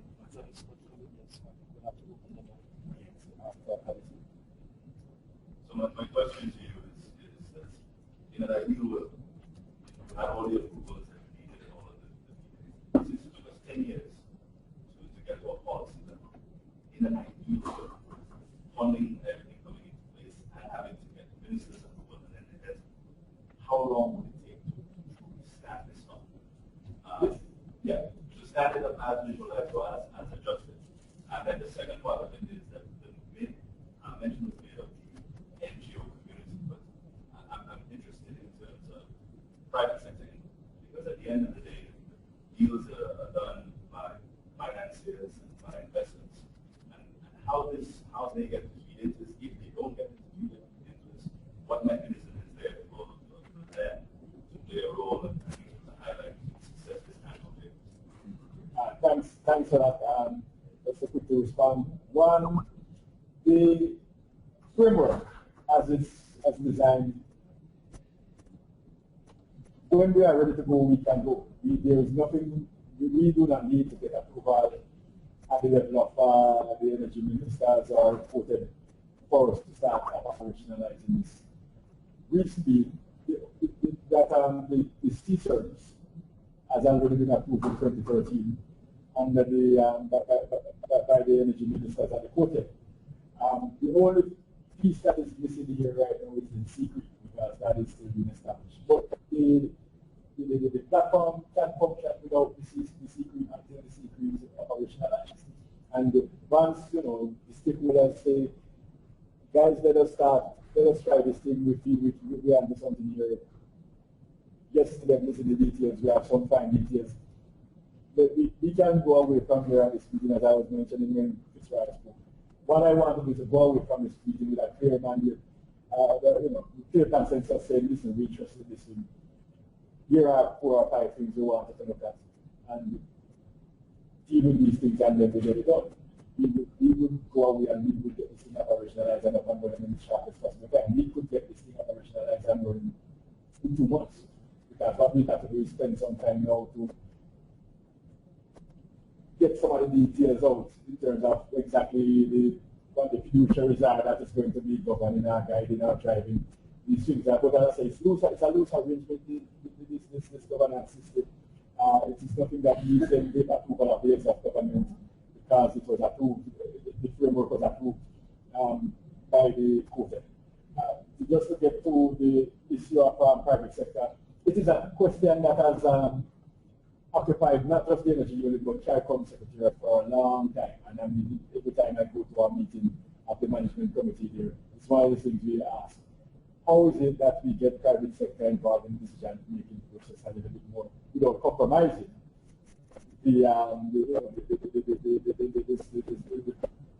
So my question to you is that in an ideal world, had all the approvals that we needed and all of this, since it took us 10 years to get to a policy level, in an ideal world, funding everything coming into place and having to get ministers approval and then the head, how long would it take to stand this up? To stand it up as visualized or as adjusted. And then the second part of it is that the mention was made of the NGO community, but I'm interested in terms of private sector input, because at the end of the day, deals are done by financiers and by investors, and how they get to feed into this. If they don't get to feed into this, what mechanism is there for them to play a role and to highlight success this kind of thing? Thanks for that. Just a quick to respond. One, the framework as designed. When we are ready to go, we can go. There is nothing, we do not need to get approval at the level of the energy ministers or reported for us to start operationalizing this. Recently, the sea service has already been approved in 2013 under by the energy ministers at the quartet. The only piece that is missing here right now is in secret, because that is still being established. But the platform can function without the secret until the secret is operationalized. And once the stakeholders say, guys, let us try this thing. We have something here. Yes, to them, listen to the details. We have some fine details. But we can go away from here at this meeting, as I was mentioning when Fitzgerald spoke. What I want to do is to go away from this meeting with a clear mandate, clear consensus saying, listen, we're interested in this thing. Here are 4 or 5 things we want to look at, and deal with these things, and then we get it done. We would go away and we would get this thing operationalized and up and running in the shortest possible time. We could get this thing operationalized and running in 2 months. Because what we have to do is spend some time now to get some of the details out in terms of exactly what the fiduciaries are that is going to be governing our guiding our driving these things. But as I say, it's a loose arrangement with this governance system. It is nothing that needs any approval of the executive government, because it was approved, the framework was approved by the quartet. Just to get to the issue of private sector, it is a question that has occupied not just the energy unit, but CARICOM Secretariat for a long time. And I mean, every time I go to a meeting of the management committee there, it's one of the things we ask. How is it that we get private sector involved in decision-making process a little bit more without compromising the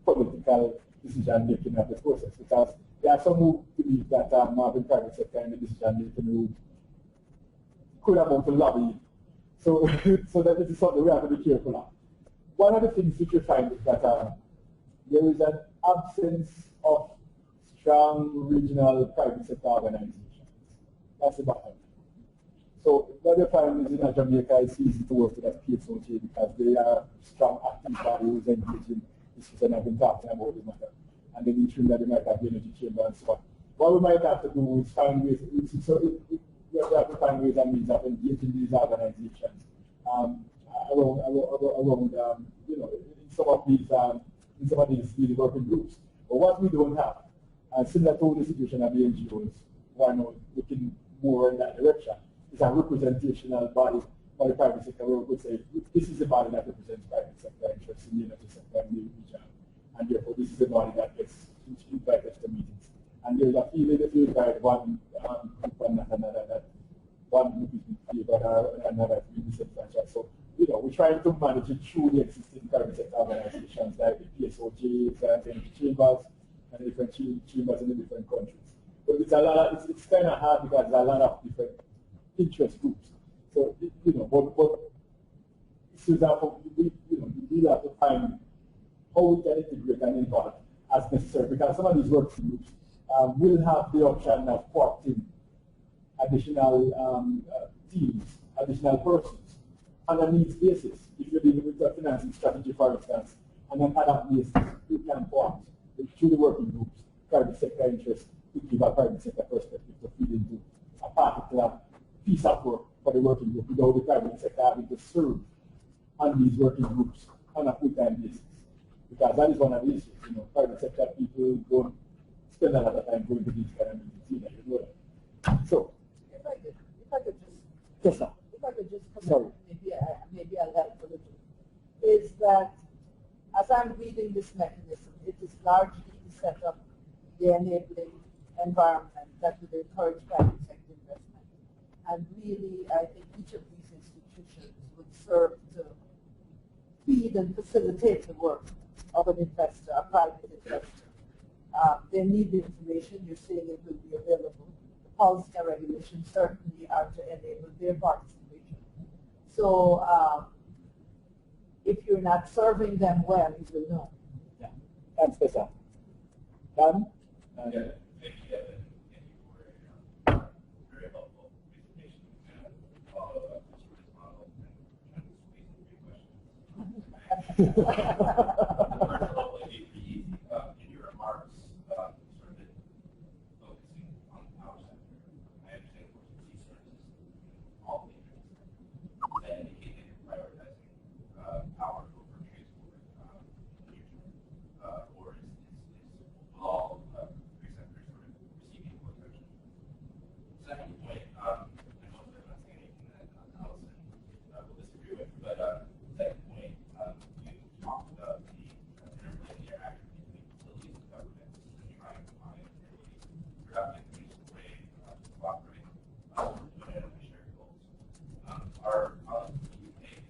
political decision-making of the process? Because there are some who believe that having private sector in the decision-making room could amount to lobbying. So that is something we have to be careful of. One of the things which you find is that there is an absence of strong regional private sector organizations. That's the bottom. So what you find is in Jamaica, it's easy to work with as PSOJ because they are strong active body who's engaged in issues, and I've been talking about this matter. And then in Trinidad, they might have the energy chamber and so on. What we might have to do is find ways, we have to find ways and means of engaging these organizations around in some of these really working groups. But what we don't have, similar to the situation of the NGOs, who are now looking more in that direction, is a representational body for the private sector where we could say, this is a body that represents private sector interests in the energy sector and the region, and therefore this is a body that gets invited to meetings. And there's a feeling if you invite one group and not another, that one group is in favor or another is being disenfranchised. So, we're trying to manage it through the existing private sector organizations like the PSOJs and the energy chambers and different chambers in the different countries. But it's a lot of, it's kind of hard because there's a lot of different interest groups. So, you know, but for example, we have to find how we can integrate and involve as necessary, because some of these working groups will have the option of porting additional teams, additional persons on a needs basis. If you're dealing with a financing strategy, for instance, and then ad hoc basis, you can port through the working groups, private sector interest, to give a private sector perspective to feed into a particular piece of work for the working group without the private sector having to serve on these working groups on a full-time basis. Because that is one of the issues, you know, private sector people don't spend a lot of time going to these kind of meetings, you know that. So, if I could just, yes, sir. If I could just comment, maybe I'll help a little, is that as I'm reading this mechanism, it is largely to set up the enabling environment that would encourage private sector investment. And really, I think each of these institutions would serve to feed and facilitate the work of an investor, a private investor. They need the information. You're saying it will be available. The policy and regulations certainly are to enable their participation. So if you're not serving them well, you will know. Yeah, that's the same. Done? Yeah, thank you, Devon. Thank you for a very helpful presentation and follow-up to this model and squeeze in 3 questions. Hopefully be easy. In your remarks, sort of focusing on the power sector, I understand of course C services, all the interests that indicate that you're prioritizing power over transport in the near term, or is all sectors sort of receiving more attention. Second point, I know that I'm not saying anything that Allison will disagree with, but second point, you talked about the interaction between utilities and government and trying to find a really productive and useful way to cooperate and share goals. Our policy UK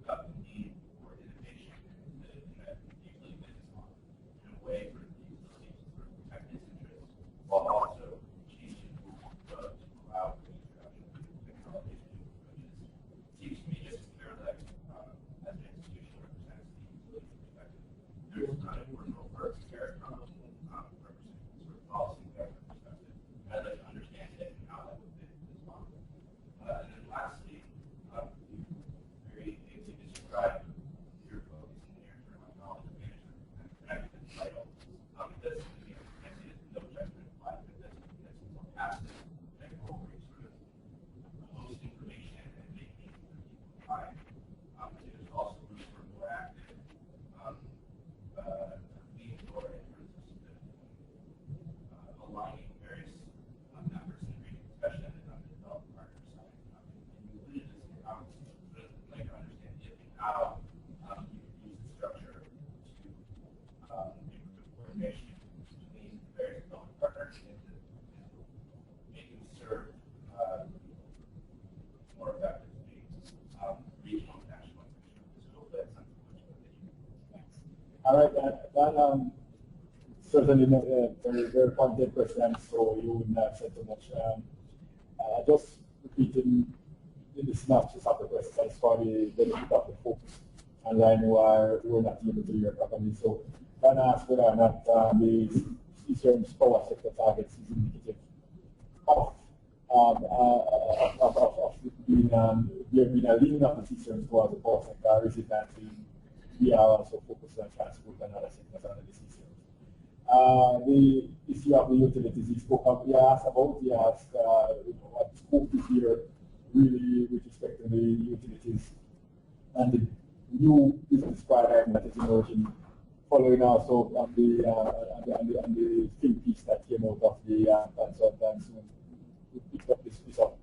about the need for innovation in that utility business model in a way for the utility to sort of protect its interests while also changing rules to allow for the introduction of technologies and new approaches. Seems to me just clear that as an institution represents the utility perspective, there's not a personal for CARICOM representing sort of policy government perspective. I'd like to understand it and how that would fit in this model. And then lastly, you very easily described your focus in the near-term on knowledge management and connected and vital. This, I see it as no judgment applied, but that's more passive technical where you sort of host information and make meaningful people find. There's also room for more active leading for in terms of aligning various efforts in the region, especially on the developed partner side. And you alluded to some conversations, but I'd like to understand if and how you use the structure to improve coordination between various development partners and to make them serve more effectively regional and national initiatives. So that's something which All right, that certainly a very, very pointed question, so you wouldn't have said too much. Just repeating in the synopsis of the question for the benefit of the folks online who are not able to hear properly. So, then ask whether or not the CCRM's power sector targets is indicative of being there being a leaning of the CCRMs towards the power sector, or is it that we are also focused on transport and other sectors under the CCRMs? The issue of the utilities he spoke of, he asked about, he asked what scope is here really with respect to the utilities and the new business paradigm that is emerging, following also on the think piece that came out of the consultants who picked up this piece up.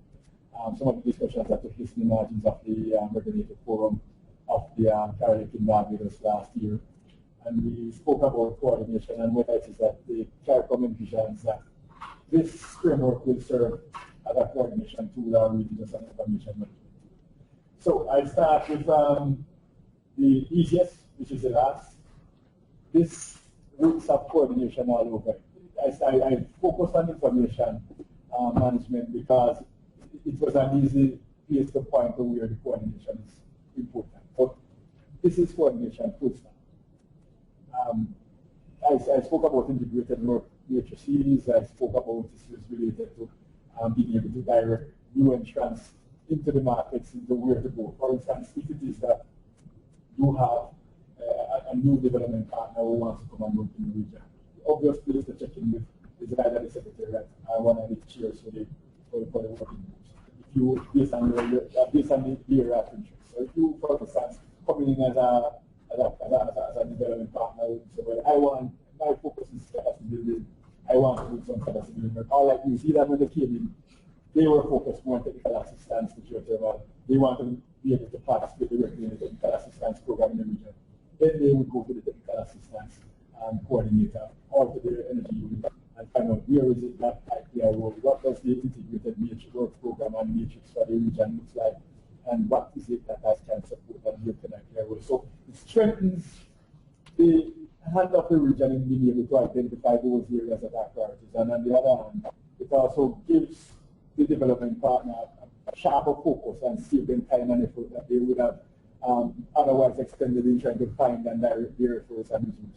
Some of the discussions that took place in the margins of the regulated forum of the CARICOM Barbados last year. And we spoke about coordination and what it is that the CARICOM envisions that this framework will serve as a coordination tool or really just an information management. So I start with the easiest, which is the last. this roots of coordination all over. I focused on information management because it was an easy place to point to where the coordination is important. But this is coordination, full stop. I spoke about integrated work matrices. I spoke about issues related to being able to direct new entrants into the markets, into where to go. For instance, if it is that you have a new development partner who wants to come and work in the region, the obvious place to check in with is either the Secretariat or one of the chairs for the working groups. If you, based on the area of interest. So if you, for instance, coming in as a development partner, so well, my focus is capacity building. I want to do some capacity building. All like you see that when they came in, they were focused more on technical assistance to geothermal. They wanted to be able to participate directly in the technical assistance program in the region. Then they would go to the technical assistance coordinator or to the energy unit and find out where is it that IPR role, what does the integrated matrix work program and matrix for the region looks like, and what is it that can support and work in IPR role. So it strengthens the hand of the region in being able to identify those areas that are priorities. And on the other hand, it also gives the development partner a sharper focus and save them time and effort that they would have otherwise expended in trying to find and direct their efforts and resources.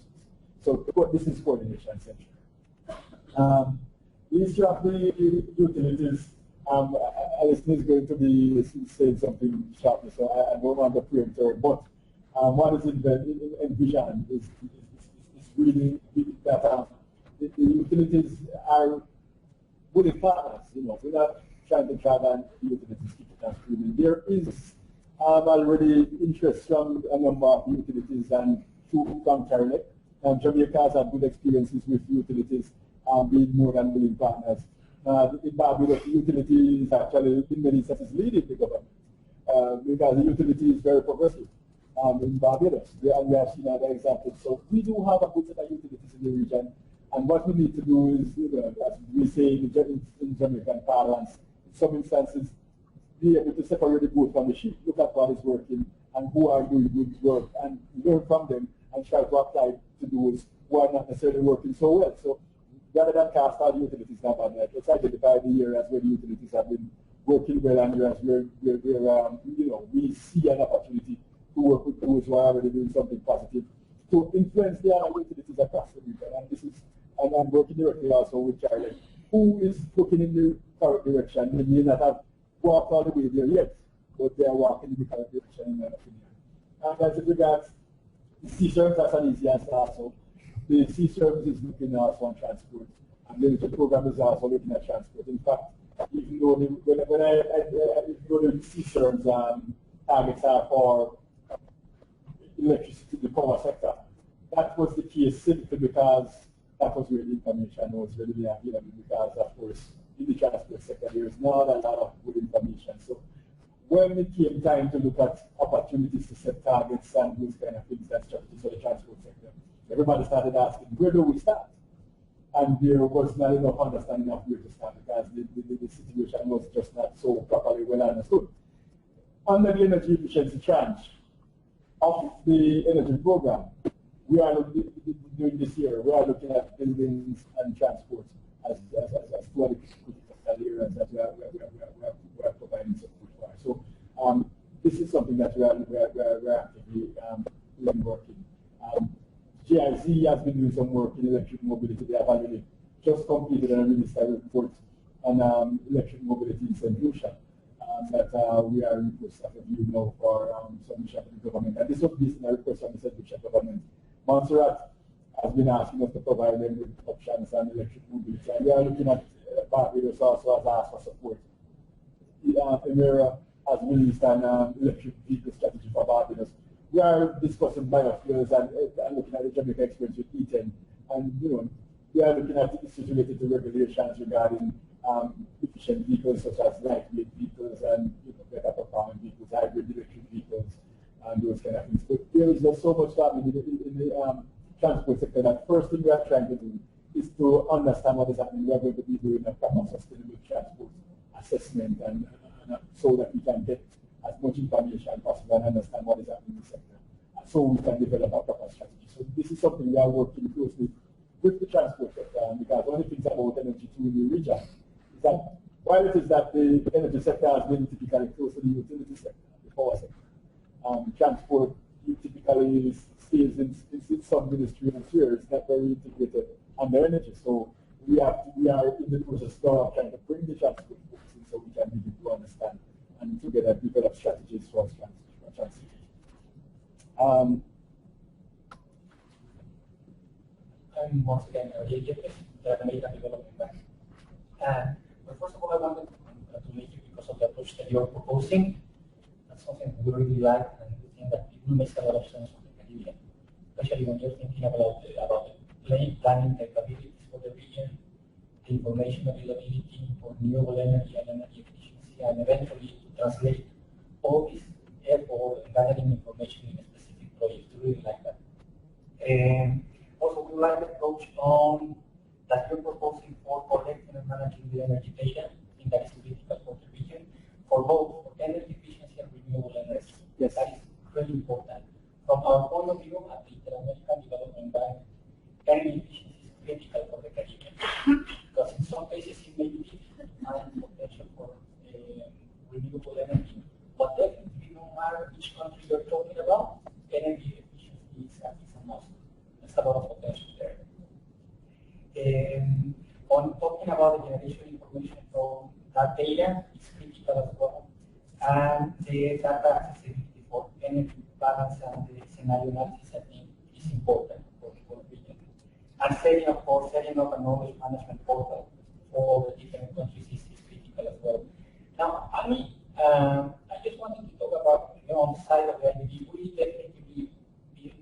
So this is coordination central. The issue of the utilities, Alison is going to be saying something sharply, so I don't want to preempt her, but what is envisioned is really that the utilities are willing partners. You know, we're not trying to drag on utilities keep it and screaming. There is already interest from a number of utilities and from CARICOM. Jamaica has had good experiences with utilities being more than willing partners. In Barbados, the utility is actually, in many senses, leading the government because the utility is very progressive in Barbados. And we have seen other examples. So we do have a good set of utilities in the region. And what we need to do is, as we say in Jamaican parlance, in some instances, be able to separate the boat from the ship, look at what is working and who are doing good work, and learn from them and try to apply to those who are not necessarily working so well. So rather than cast out utilities now on that, let's identify the areas where the utilities have been working well and areas where we see an opportunity to work with those who are already doing something positive to influence the other utilities across the region. And this is, and I'm working directly also with Charlie, who is looking in the correct direction. They may not have walked all the way there yet, but they are walking in the correct direction in my opinion. And as regards sea service, that's an easy answer also. The sea service is looking also on transport, and then the program is also looking at transport. In fact, even though the sea service targets are for electricity, the power sector, that was the case simply because that was where the information was readily available, because of course in the transport sector there is not a lot of good information. So when it came time to look at opportunities to set targets and those kind of things and strategies for the transport sector, everybody started asking, where do we start? And there was not enough understanding of where to start because the situation was just not so properly well understood. Under the energy efficiency tranche of the energy program, we are doing this year, we are looking at buildings and transport as two of the critical areas that we are providing support for. So this is something that we are actively working. GIZ has been doing some work in electric mobility. They have already just completed and released a report on electric mobility in St. Lucia that we are in process of review now for submission to the government. And this was based on a request from the St. Lucia government. Montserrat has been asking us to provide them with options on electric mobility. And we are looking at Barbados also has asked for support. Emira has released an electric vehicle strategy for Barbados. We are discussing biofuels and looking at the Jamaica experience with E10. And we are looking at issues related to regulations regarding efficient vehicles such as lightweight vehicles and better performing vehicles, hybrid electric vehicles, and those kind of things. But there is just so much happening in the transport sector that first thing we are trying to do is to understand what is happening. We are going to be doing a proper sustainable transport assessment and so that we can get as much information as possible and understand what is happening in the sector. So we can develop a proper strategy. So So this is something we are working closely with the transport sector, because one of the things about energy too in the region is that while it is that the energy sector has been typically close to the utility sector, the power sector, transport typically stays in some ministerial sphere. It's not very integrated under energy. So we are in the process of trying to bring the transport folks in so we can begin to understand and together develop strategies for transition. I'm once again the American Development Bank. But first of all, I wanted to congratulate you because of the approach that you're proposing. That's something we really like, and we think that it will make a lot of sense for the Caribbean, especially when you're thinking about the planning capabilities for the region, the information availability for renewable energy and energy efficiency, and eventually to translate all this effort and gathering information in a specific project. We really like that. Also, we like the approach on that you're proposing for collecting and managing the energy data. I think that is critical for the region, for both energy efficiency and renewable energy. Yes. That is really important. From our point of view at the Inter-American Development Bank, energy efficiency is critical for the Caribbean because in some cases it may be high potential for renewable energy, but definitely no matter which country you're talking about, energy efficiency is a must. There's a lot of potential there. On talking about the generation information from that data, it's critical as well. And the data accessibility for energy balance and the scenario analysis, I think, is important for the region. And setting up a knowledge management portal for the different countries is critical as well. Now, I just wanted to talk about, on the side of the IDB, we definitely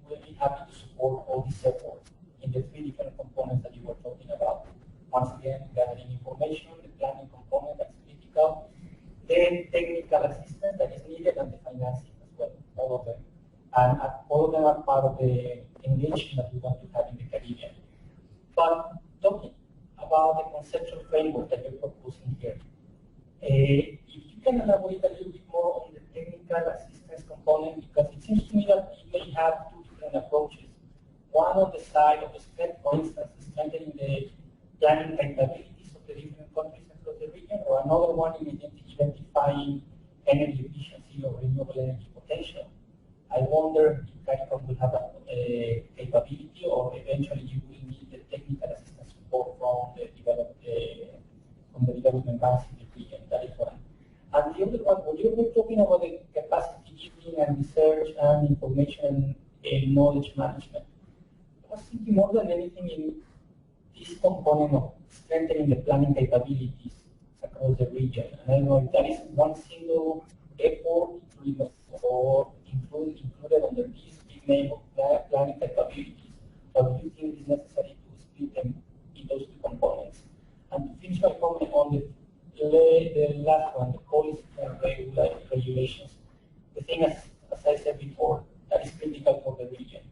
will be happy to support all this effort in the three different components that you were talking about. Once again, gathering information, the planning component that's critical, then technical assistance that is needed, and the financing as well, all of them. And all of them are part of the engagement that we want to have in the Caribbean. But talking about the conceptual framework that you're proposing here, if you can elaborate a little bit more on the technical assistance component, because it seems to me that you may have two different approaches. One on the side of the strength, for instance, strengthening the planning capabilities of the different countries across the region, or another one in identifying energy efficiency or renewable energy potential. I wonder if CARICOM will have a capability, or eventually you will need the technical assistance support from the development banks in the region. That is one. And the other one, when you were talking about the capacity building and research and information and knowledge management, I was thinking more than anything in this component of strengthening the planning capabilities across the region. And I don't know if that is one single effort or included under this big name of planning capabilities, or do you think it is necessary to split them in those two components? And to finish my comment on the last one, the policy and regulations, the thing, as I said before, that is critical for the region.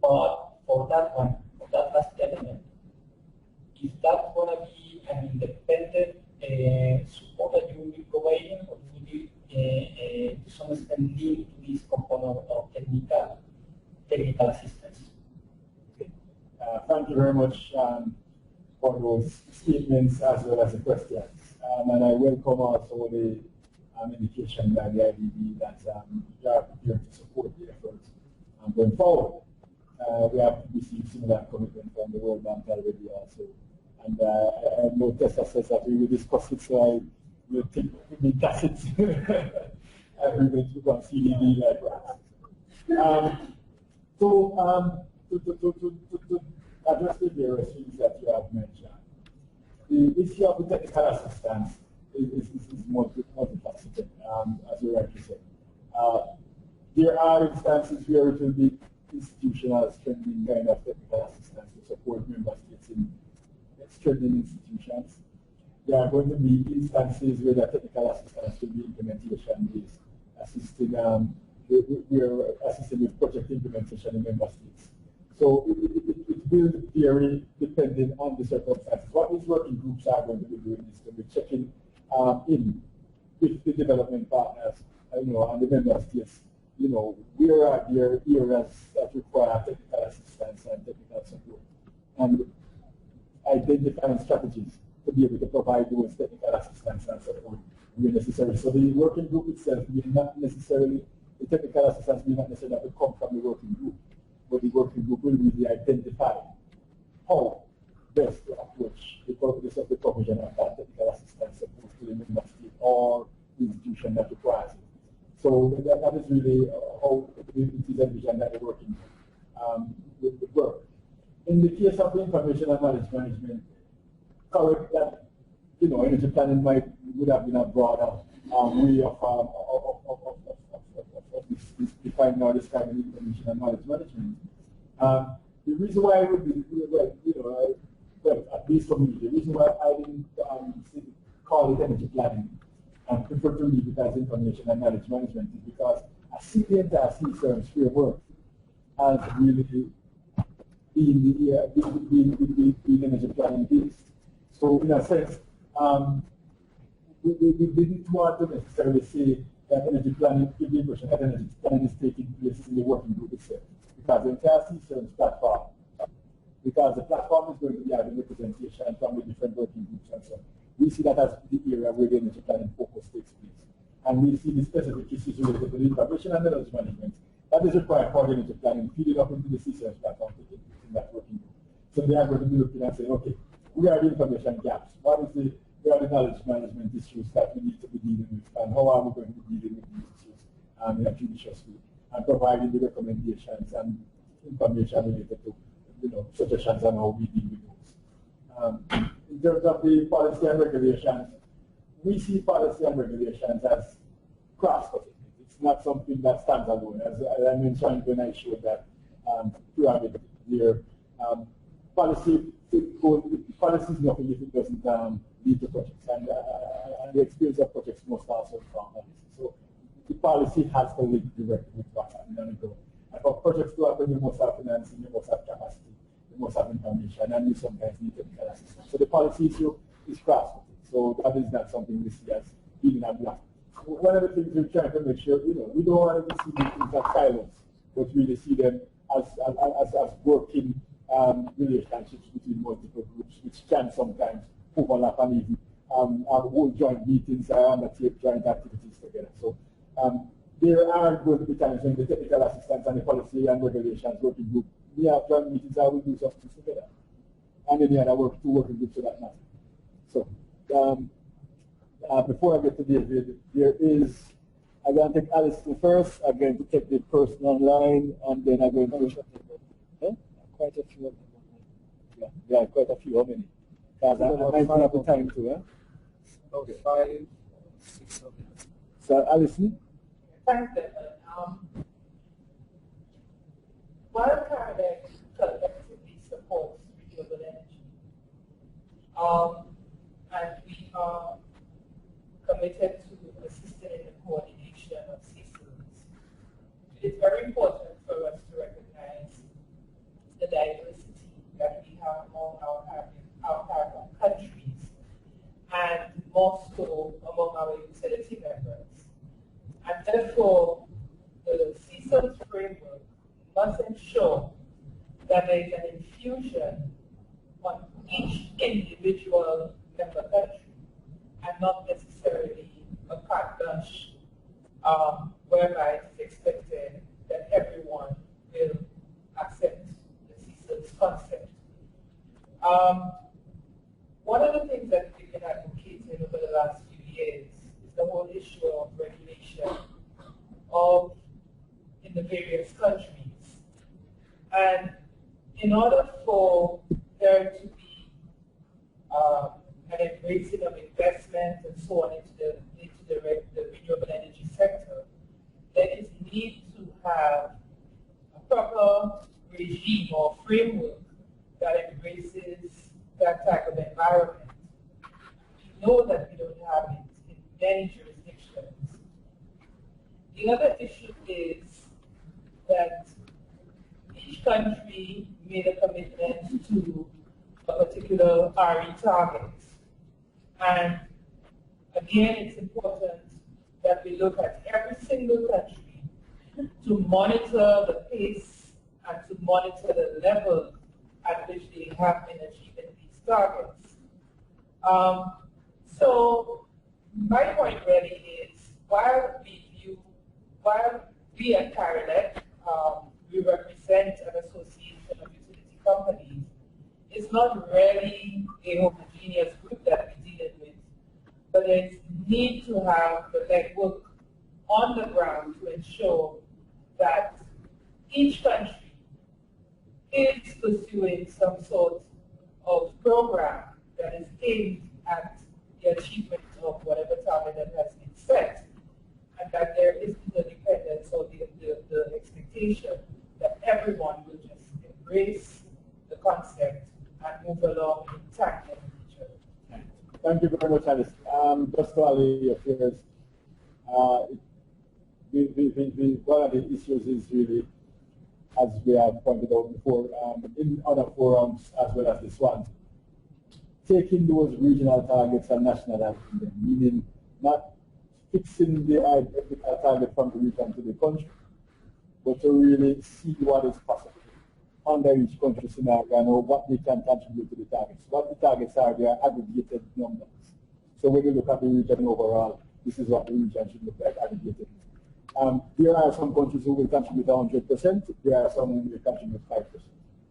But for that one, for that last element, is that going to be an independent support that you will be providing, or will you to some extent link to this component of technical assistance? Okay. Thank you very much for those statements as well as the questions. And I welcome also the indication by the IDB that we are prepared to support the efforts going forward. We have received similar commitment from the World Bank already also. And I know Tessa says that we will discuss it, so I will take the Ccets and we will look on CDB likewise. To address the various things that you have mentioned, the issue of the technical assistance is multifaceted, as you rightly said. There are instances where it will be institutional strengthening kind of technical assistance to support member states in strengthening institutions. There are going to be instances where the technical assistance will be implementation-based, assisting with project implementation in member states. So it will vary depending on the circumstances. What these working groups are going to be doing is to be checking in with the development partners, and the member states you know, where are there areas that require technical assistance and technical support, and identifying strategies to be able to provide those technical assistance and support where necessary. So the working group itself may not necessarily, the technical assistance may not necessarily have to come from the working group, but the working group will really identify how best to approach the purpose of the provision of that technical assistance support to the member state or the institution that requires it. So that is really how it is envisioned that the working group would work. In the case of the information and knowledge management, correct that, you know, energy planning would have been a broader way of defining or describing information and knowledge management. The reason why I would be, well, you know, well, at least for me, the reason why I didn't call it energy planning and prefer to leave it as information and knowledge management is because I see the entire CSERM's framework as really being energy planning based. So in a sense, we didn't want to necessarily say that energy planning, give the impression that energy planning is taking place in the working group itself. Because the entire CSERM's platform, because the platform is going to be having representation from the different working groups and so on. We see that as the area where the energy planning focus takes place. And we see the specific issues related to the information and knowledge management that is required for the energy planning, feed it up into the CSERM's platform in that working group. So they are going to be looking and saying, okay, where are the information gaps? Where are the knowledge management issues that we need to be dealing with, and how are we going to be dealing with these issues in a judicious way, and providing the recommendations and information related to, you know, suggestions on how we deal with those. In terms of the policy and regulations, we see policy and regulations as cross-cutting. It's not something that stands alone. As I mentioned when I showed that pyramid there, policy is nothing if it doesn't lead to projects, and the experience of projects must also from policy. So the policy has to link directly with what's happening on the ground. And for projects to happen, you must have financing, you must have capacity, you must have information, and you sometimes need technical assistance. So the policy issue is cross-cutting. So that is not something we see as being a block. One of the things we're trying to make sure, you know, we don't want to see these things as silos, but really see them as working relationships between multiple groups, which can sometimes overlap and even hold joint meetings or undertake joint activities together. So there are going to be times when the technical assistance and the policy and regulations working group, we have joint meetings and we do something together. And then the other two working groups for that matter. So before I get to David, there is, I'm going to take Alison first, I'm going to take the person online, and then I'm going to quite a few of them. Yeah, quite a few. How many? Because I might have the time too, eh? About 5, 6 of them. So, Alison? Thanks, Devon. While CARICOM collectively supports renewable energy, and we are committed to assisting in the coordination of systems, it is very important for us to recognize the diversity that we have among our CARICOM countries, and more so among our utility members. And therefore, the CSERM's framework must ensure that there is an infusion on each individual member country, and not necessarily a carte blanche, whereby it is expected that everyone will accept the CSERM's concept. One of the things that we've been advocating over the last few years is the whole issue of regulation in the various countries. And in order for there to be an embracing of investment and so on into the renewable energy sector, there is need to have a proper regime or framework that embraces that type of environment. We know that we don't have it in many jurisdictions. The other issue is that each country made a commitment to a particular RE target. And again, it's important that we look at every single country to monitor the pace and to monitor the level at which they have been achieving these targets. So my point really is, while we at CARICOM, we represent an association of utility companies, it's not really a homogeneous group that we're dealing with, but there's need to have the legwork on the ground to ensure that each country is pursuing some sort of program that is aimed at the achievement of whatever target that has been set, and that there isn't the dependence or the expectation that everyone will just embrace the concept and move along in tandem with each other. Thank you very much, Alice. Just to allay your fears, one of the issues is really, as we have pointed out before, in other forums as well as this one, taking those regional targets and nationalizing them, meaning not fixing the identical target from the region to the country, but to really see what is possible under each country scenario and what they can contribute to the targets. What the targets are, they are aggregated numbers. So when you look at the region overall, this is what the region should look like aggregated. There are some countries who will contribute 100%, there are some who will contribute 5%.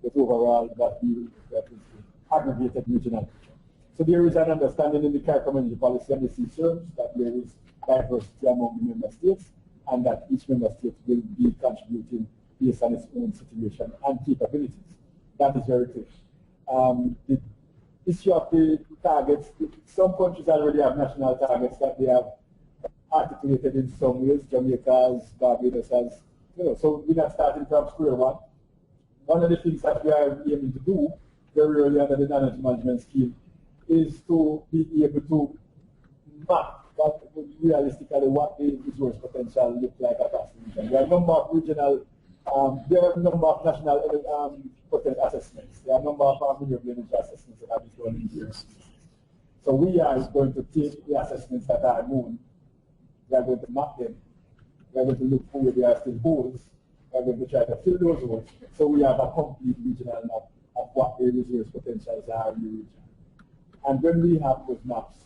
But overall, that is the aggregated regional picture. So there is an understanding in the CARICOM energy policy and the CSERMs that there is diversity among the member states, and that each member state will be contributing based on its own situation and capabilities. That is very clear. The issue of the targets, some countries already have national targets that they have articulated in some ways. Jamaica's, Barbados has, so we're not starting from square one. One of the things that we are aiming to do very early under the energy management scheme is to be able to map realistically what the resource potential looks like across the region. There are a number of regional, there are a number of national potential assessments. There are a number of renewable energy assessments that have been done in years. So we are going to take the assessments that are known. We are going to map them. We are going to look for where there are still holes. We are going to try to fill those holes. So we have a complete regional map of what the resource potentials are in the region. And when we have those maps,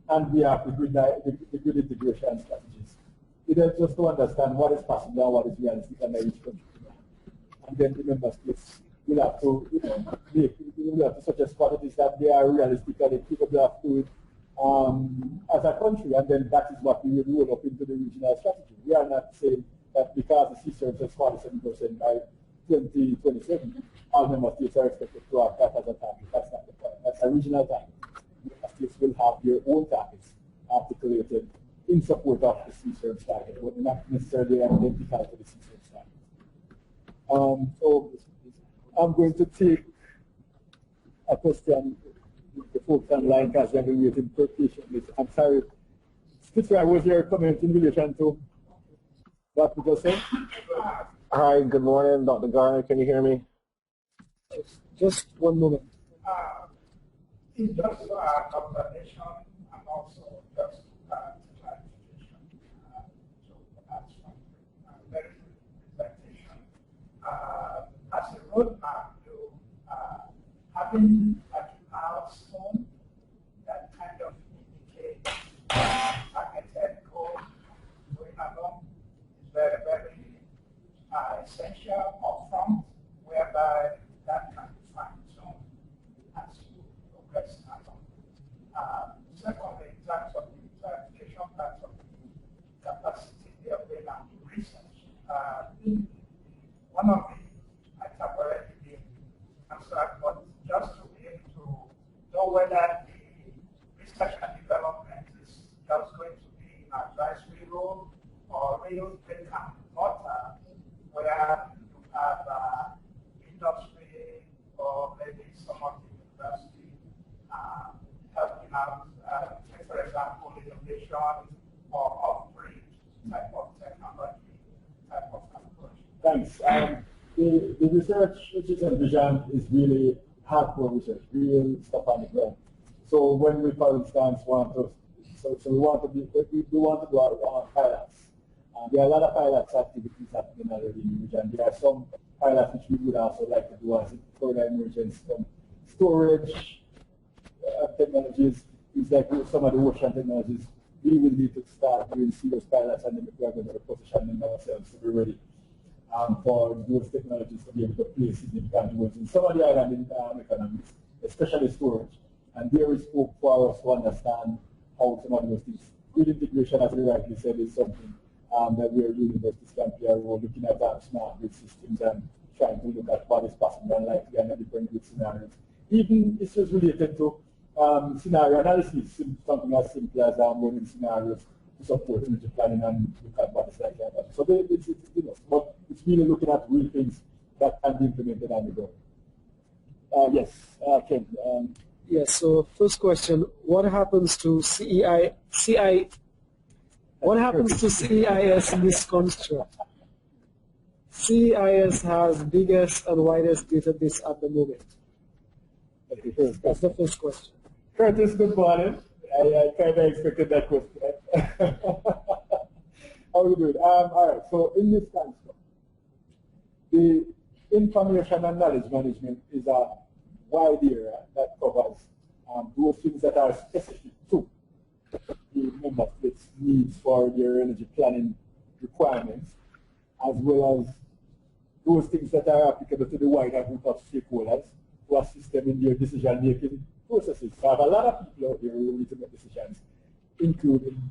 and we have the grid integration strategies, it helps us to understand what is possible and what is realistic under each country. And then the member states will have to, will have to suggest what it is that they are realistically capable of doing as a country, and then that is what we will roll up into the regional strategy. We are not saying that because the CSERMs is 47% by 2027, all member states are expected to have that as a target. That's not the point. That's a regional target. Member states will have their own targets articulated in support of the CSERMs target, but not necessarily identical to the CSERMs target. So I'm going to take a question the folks online because they've been waiting for patiently. I'm sorry. Spitzer, was your comment in relation to what you just said? Hi, good morning, Dr. Gardner. Can you hear me? Just one moment. It's just observation and also just clarification. So that's one very good presentation. As a roadmap, you having a milestone that kind of indicates targeted goals going along is very, very essential upfront, whereby that can be fine-tuned as you progress along. Secondly, in terms of the clarification part of the capacity building and research, one of the I have already been answered, but just to be able to know whether the research and development is just going to be an advisory role or real brick and mortar, where you have industry or maybe some of the university helping out, take for example, innovation or off-grid type of technology, type of approach. Thanks. The research, which is envisioned, is really hardcore research, real stuff on the ground. So when we, for instance, want to, we want to do our pilots There are a lot of pilots activities happening already in the region. There are some pilots which we would also like to do as further emergence from storage technologies. It's like some of the ocean technologies. We will need to start doing serious pilots, and then we are going to position ourselves to be ready for those technologies to be able to play significant roles in some of the island economies, especially storage. And there is hope for us to understand how some of those things. Grid integration, as you rightly said, is something that we are universities can play a role, looking at smart grid systems and trying to look at what is possible and likely under different grid scenarios. Even issues related to scenario analysis, something as simple as running scenarios to support energy planning and look at what is likely to happen. So it's, but it's really looking at real things that can be implemented on the ground. Yes, Ken. Yes, so first question, what happens to what happens to CEIS in this construct? CEIS has biggest and widest database at the moment. That's the first question. Curtis, good morning. I kind of expected that question. How are you doing? All right, so in this construct, the information and knowledge management is a wide area that covers those things that are specific to the member states' needs for their energy planning requirements, as well as those things that are applicable to the wider group of stakeholders to assist them in their decision-making processes. So I have a lot of people out there who need to make decisions, including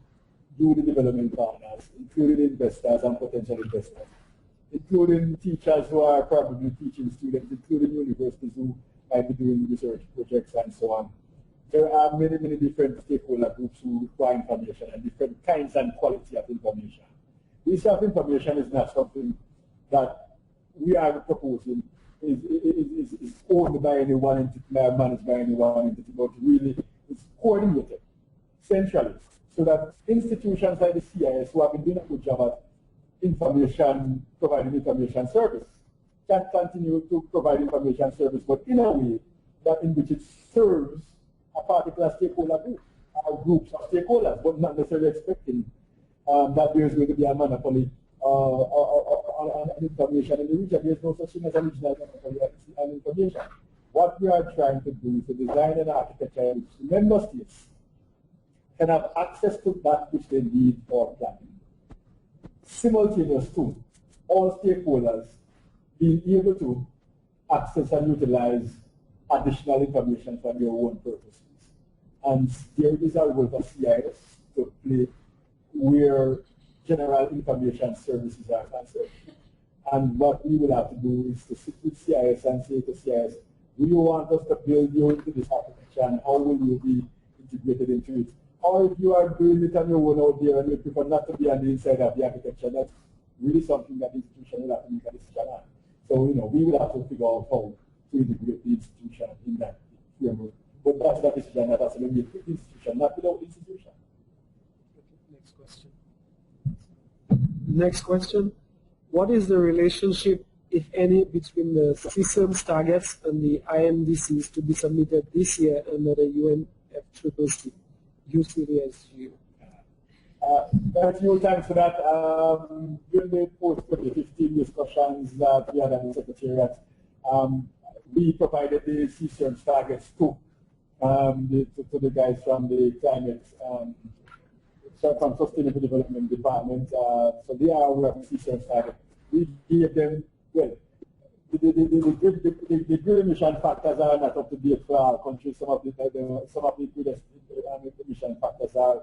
the development partners, including investors and potential investors, including teachers who are probably teaching students, including universities who might be doing research projects and so on. There are many, many different stakeholder groups who require information and different kinds and quality of information. This sort of information is not something that we are proposing is owned by any one entity, managed by any one entity, but really it's coordinated centrally so that institutions like the CIS, who have been doing a good job at providing information service, can continue to provide information service, but in a way that in which it serves a particular stakeholder group, or groups of stakeholders, but not necessarily expecting that there is going to be a monopoly on information in the region. There is no such thing as a regional monopoly on information. What we are trying to do is to design an architecture in which the member states can have access to that which they need for planning. Simultaneous to all stakeholders being able to access and utilize additional information for their own purposes. And there is a role for CIS to play where general information services are concerned. And what we will have to do is to sit with CIS and say to CIS, do you want us to build you into this architecture and how will you be integrated into it? Or if you are doing it on your own out there and you prefer not to be on the inside of the architecture, that's really something that the institution will have to make a decision on. So, we will have to figure out how to integrate the institution in that framework. But that's the decision that has to be made with the institution, not without the institution. Next question. Next question. What is the relationship, if any, between the CSIRM's targets and the INDCs to be submitted this year under the UNFCCC? UCDSG. Thank you, thanks for that. During the post-2015 discussions that we had at the Secretariat, we provided the CSIRM's targets to the guys from the climate, from Sustainable Development Department. So they are aware of the CSIRM's target. We gave them, well, the grid emission factors are not up to date for our country. Some of the grid emission factors are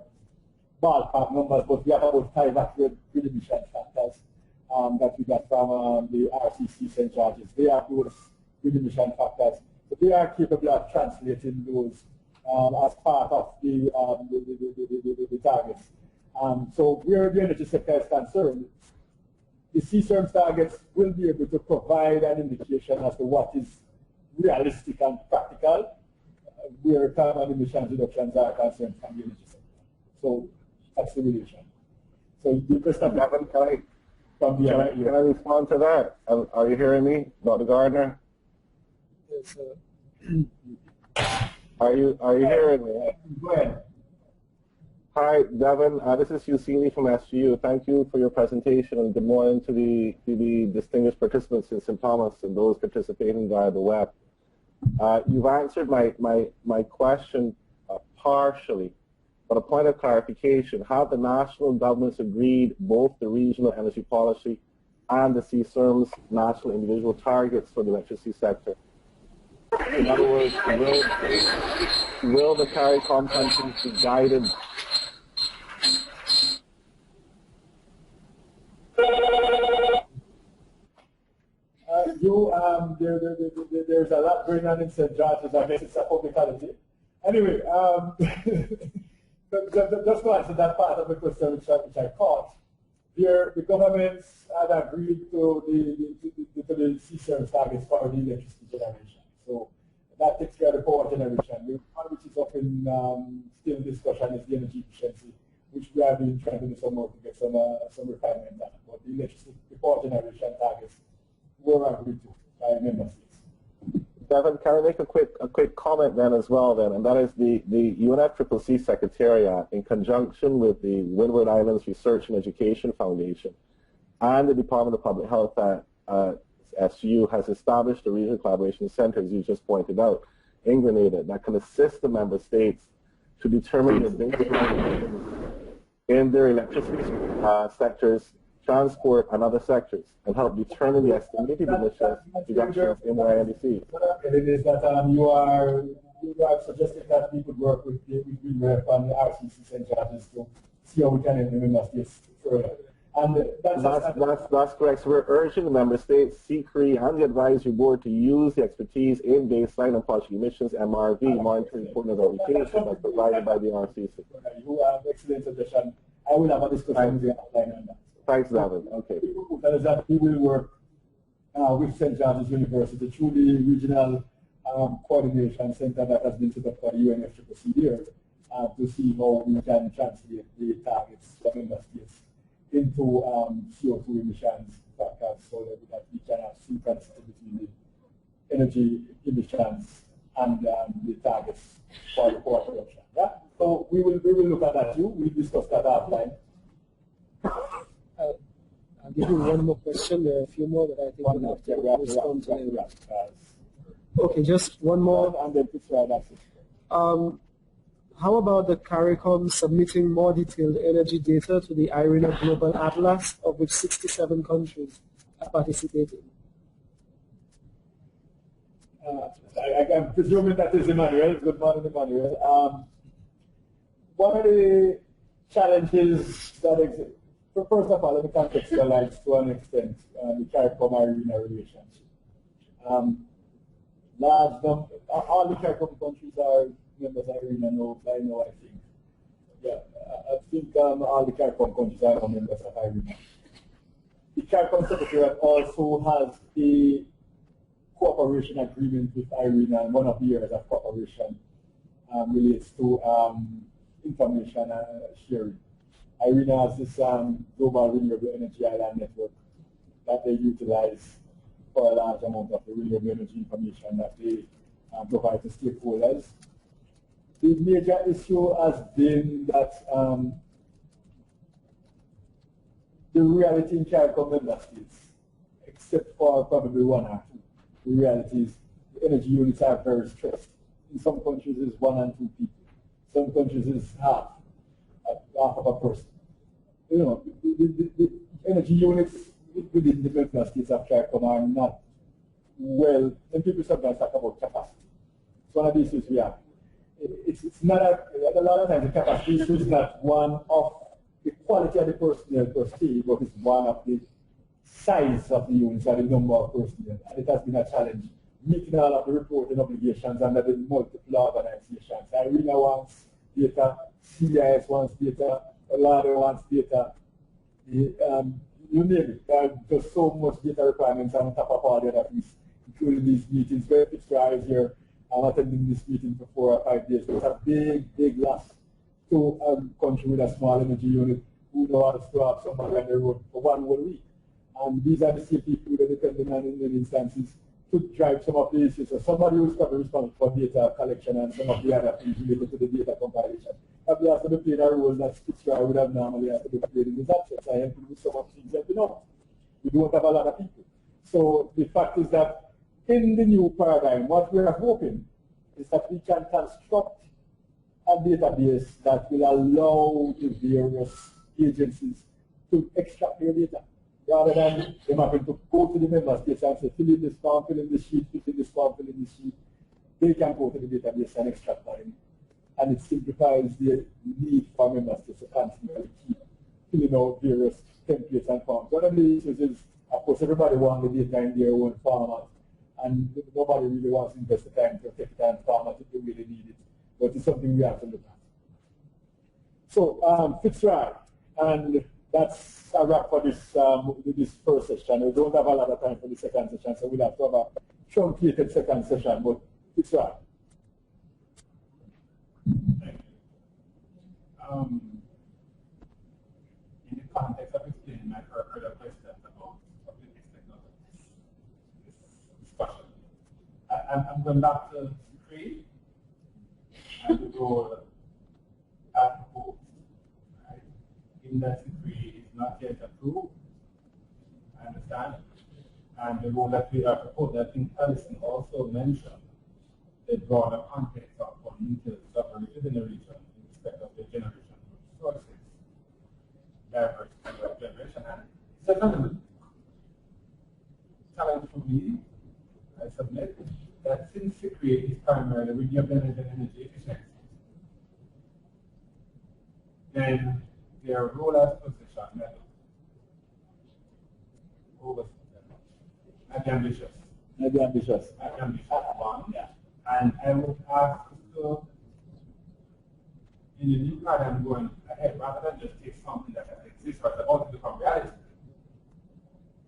ballpark numbers, but we have about 5 accurate grid emission factors that we got from the RCC St. George's. They are those grid emission factors. So they are capable of translating those as part of the targets. So where the energy sector is concerned, the CSIRM's targets will be able to provide an indication as to what is realistic and practical where carbon emission reductions are concerned from the energy sector. So that's the relation. So the question, Devon, can I respond to that? Are you hearing me, Dr. Gardner? Yes, sir. Are you hearing me? Go ahead. Hi, Devon. This is Yusili from SGU. Thank you for your presentation, and good morning to the distinguished participants in St. Thomas and those participating via the web. You've answered my question partially, but a point of clarification: have the national governments agreed both the regional energy policy and the CSIRM's national individual targets for the electricity sector? In other words, will the CARICOM countries be guided? There's a lot going on in St. George's. I guess it's a publicity. Anyway, just to answer that part of the question which I caught, the governments had agreed to the CSIRM targets for the electricity generation. So that takes care of the power generation. The one which is up in still in discussion is the energy efficiency, which we have been trying to do some work to get some refinement on. But the electricity, the power generation targets were agreed to by member states. Devon, can I make a quick comment then as well then, and that is the UNFCCC Secretariat, in conjunction with the Windward Islands Research and Education Foundation and the Department of Public Health at SU, has established a regional collaboration center, as you just pointed out, in Grenada, that can assist the member states to determine the baseline in their electricity sectors, transport, and other sectors, and help determine the estimated emissions reductions in their INDC. What I'm getting is that you are suggesting that we could work with WREF and the RCC St. George's to see how we can implement this further. And that's correct. So we're urging the member states, CCRE, and the advisory board to use the expertise in baseline and partial emissions MRV monitoring equipment verification that's provided by the RCC. You have excellent suggestion. I will have a discussion with you offline on that. Thanks, Devon. Okay. That is that we will work with St. George's University through the regional coordination center that has been set up by the UNFCCC here to see how we can translate the targets for member states into CO2 emissions forecasts so that we can have synchronicity between the energy emissions and the targets for the power production. Yeah? So we will look at that too. We'll discuss that offline. I'll give you one more question. There are a few more that I think we'll have to respond to. Okay, just one more. And then how about the CARICOM submitting more detailed energy data to the IRENA Global Atlas, of which 67 countries are participating? I'm presuming that is Emmanuel. Good morning, Emmanuel. One of the challenges that exist, so first of all, let me contextualize to an extent the CARICOM-IRENA relationship. All the CARICOM countries are members of IRENA by now, I think. Yeah, I think all the CARICOM countries are members of IRENA. The CARICOM Secretariat also has a cooperation agreement with IRENA, and one of the areas of cooperation relates to information sharing. IRENA has this global renewable energy island network that they utilize for a large amount of the renewable energy information that they provide to stakeholders. The major issue has been that the reality in CARICOM member states, except for probably one or two, the reality is the energy units are very stressed. In some countries it's 1 and 2 people. Some countries it's half of a person. You know, the energy units within the member states of CARICOM are not well, and people sometimes talk about capacity. It's one of the issues we have. It's not a lot of times the capacity issue is not one of the quality of the personnel per se, but it's one of the size of the units and the number of personnel. And it has been a challenge meeting all of the reporting obligations under the multiple organizations. IRENA wants data, CIS wants data, LADA wants data. You name it. There are just so much data requirements on top of all the other things, including these meetings. Where Fitzgerald is here, I'm attending this meeting for 4 or 5 days. It's a big loss to a country with a small energy unit who knows to have someone on the road for 1 whole week. And these are the same people that depend on in many instances to drive some of the issues. So somebody who's probably responsible for data collection and some of the other things related to the data compilation. Probably has to be playing a role that Fitzroy would have normally had to be playing in his absence. I help him with some of the things that we know. We don't have a lot of people. So the fact is that in the new paradigm, what we are hoping is that we can construct a database that will allow the various agencies to extract their data, rather than them having to go to the member states and say, fill in this form, fill in this sheet, fill in this form, fill in this sheet. They can go to the database and extract that in. And it simplifies the need for member states to constantly keep filling out various templates and forms. One of the issues is, of course, everybody wants the data in their own format, and nobody really wants to invest the time to take it and format if they really need it. But it's something we have to look at. So, Fitzroy, and that's a wrap for this this first session. We don't have a lot of time for the second session, so we'll have to have a truncated second session. But Fitzroy. Thank you. In the context of explaining my further questions about public technology discussion, I'm going back to CRE and the role as proposed. Right? In that CRE is not yet approved, I understand, and the role that we are proposed, I think Alison also mentioned the broader context of utilities operating within the region in respect of the generation of resources, diverse generation. And it's a fundamental challenge for me, I submit, that since CRE is primarily renewable energy efficiency, then their role as position level might be ambitious. Maybe ambitious. Might be ambitious, one. Yeah. And I would ask to, in the new paradigm going ahead, rather than just take something that exists or is about to become reality,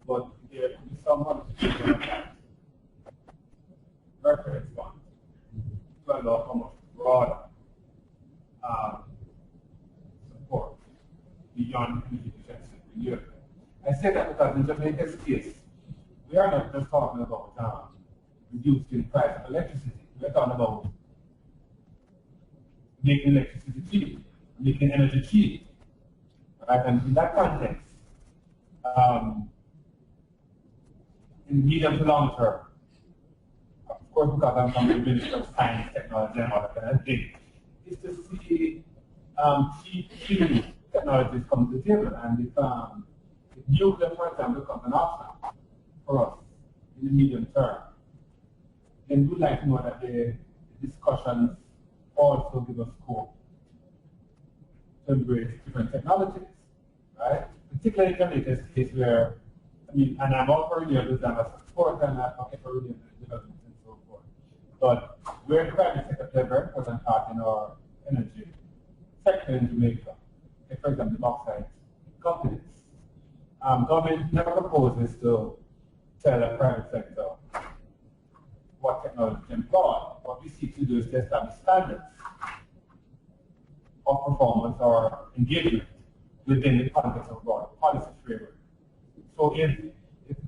but there could be some modification of that reference fund to allow for much broader support beyond energy efficiency renewable. I say that because in Jamaica's case, we are not just talking about reducing price of electricity. We're talking about making electricity cheap, making energy cheap. Right? And in that context, in the medium to long term, of course, because I'm from the Ministry of Science, Technology, and all that kind of thing, is to see cheap technologies come to the table. And if nuclear, for example, becomes an option for us in the medium term, then we'd like to know that the discussions also give us scope to embrace different technologies, right? Particularly in Jamaica's case where, I mean, and I'm all for renewables and I support and I'm okay for renewables development and so forth. But we're the private sector play a very important part in our energy sector in Jamaica. Like, for example, the bauxite companies. Government never proposes to tell the private sector what technology can employ. What we seek to do is to establish standards of performance or engagement within the context of broader policy framework. So if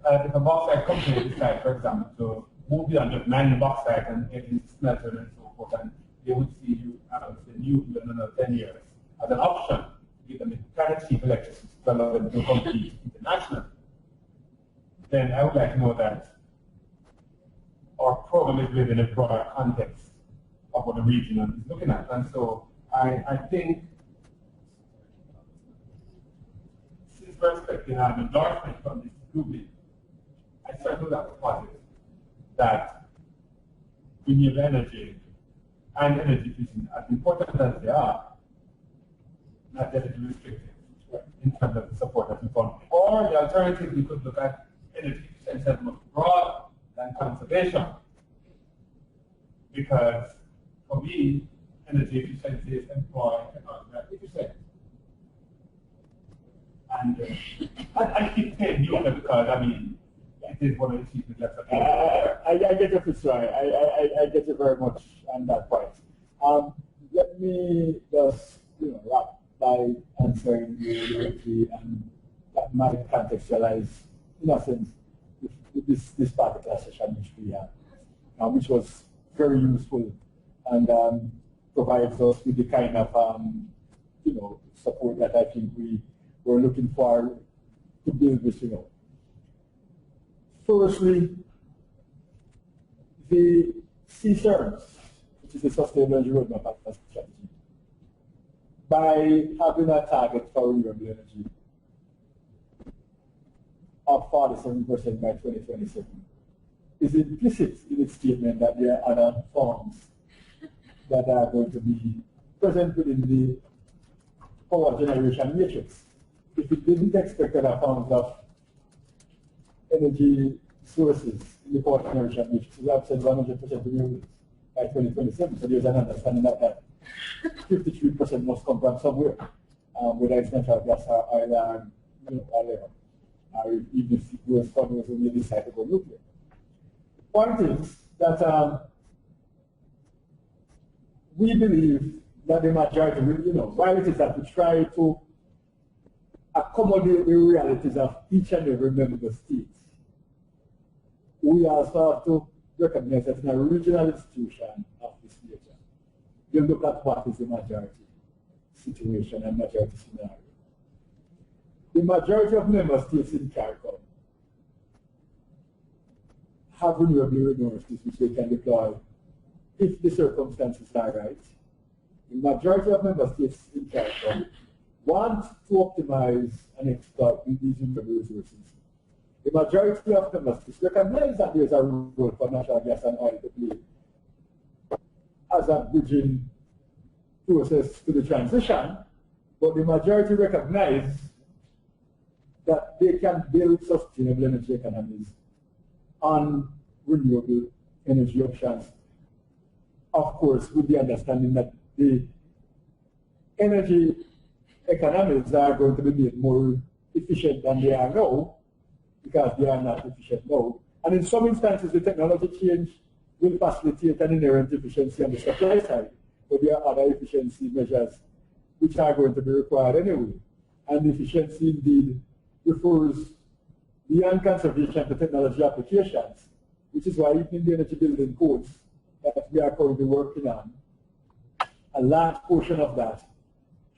a bauxite company decides, for example, to move beyond just mining bauxite and getting smelted and so forth, and they would see you, in another 10 years as an option to give them a kind of cheap electricity to allow them to compete internationally, then I would like to know that our program is within a broader context of what the region is looking at. And so I think, since we're expecting an endorsement from this group, I certainly would have to posit that renewable energy and energy efficiency, as important as they are, not that it's restricted in terms of the support that we found. Or the alternative, we could look at energy efficiency as much broader than conservation. Because for me, energy efficiency is employing technology that is efficient. And I keep saying nuclear because, I mean, it is one of the cheapest left of I get your Fitzroy. I get you very much on that point. Let me just wrap by answering you directly, and that might contextualize, in a sense, this particular session which we had, which was very useful and provides us with the kind of support that I think we're looking for to build this, Firstly, the CSERMs, which is the Sustainable Energy Roadmap and Strategy, by having a target for renewable energy of 47% by 2027, is implicit in its statement that there are other forms that are going to be present within the power generation matrix. If it didn't expect other forms of energy sources in the power generation matrix, we have said 100% renewables by 2027. So there's an understanding that 53% must come from somewhere, whether it's natural gas or oil or even if it goes from only recyclable nuclear. Point is that we believe that the majority will, while it is that we try to accommodate the realities of each and every member state, we also have to recognize that in a regional institution of this nature, you look at what is the majority situation and majority scenario. The majority of member states in CARICOM have renewable resources which they can deploy if the circumstances are right. The majority of member states in CARICOM want to optimize and exploit these renewable resources. The majority of member states recognize that there is a role for natural gas and oil to play as a bridging process to the transition, but the majority recognize that they can build sustainable energy economies on renewable energy options. Of course, with the understanding that the energy economies are going to be made more efficient than they are now, because they are not efficient now. And in some instances, the technology change will facilitate an inherent efficiency on the supply side, but there are other efficiency measures which are going to be required anyway. And efficiency indeed refers beyond conservation to technology applications, which is why even in the energy building codes that we are currently working on, a large portion of that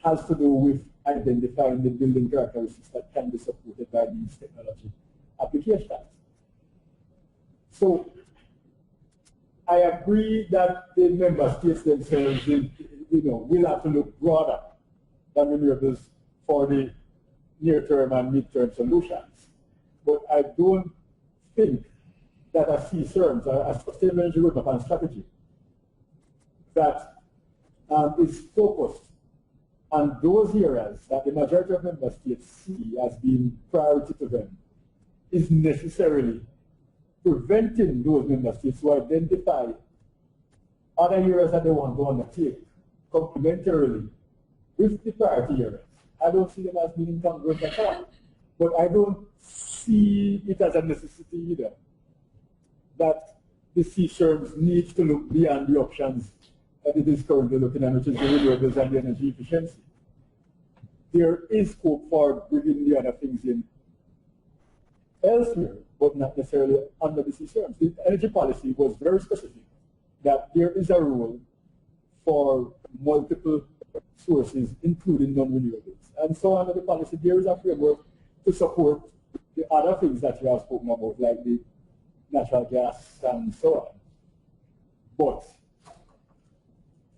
has to do with identifying the building characteristics that can be supported by these technology applications. So I agree that the member states themselves, will have to look broader than renewables for the near-term and mid-term solutions. But I don't think that a CSERMs, a Sustainable Energy Roadmap and Strategy, that is focused on those areas that the majority of member states see as being priority to them, is necessarily preventing those member states to identify other areas that they want to undertake complementarily with the priority areas. I don't see them as being incongruent at all, but I don't see it as a necessity either that the CSERMs needs to look beyond the options that it is currently looking at, which is the renewables and the energy efficiency. There is scope for bringing the other things in elsewhere, but not necessarily under the CSERMs. The energy policy was very specific that there is a role for multiple sources, including non-renewables. And so under the policy, there is a framework to support the other things that you have spoken about, like the natural gas and so on. But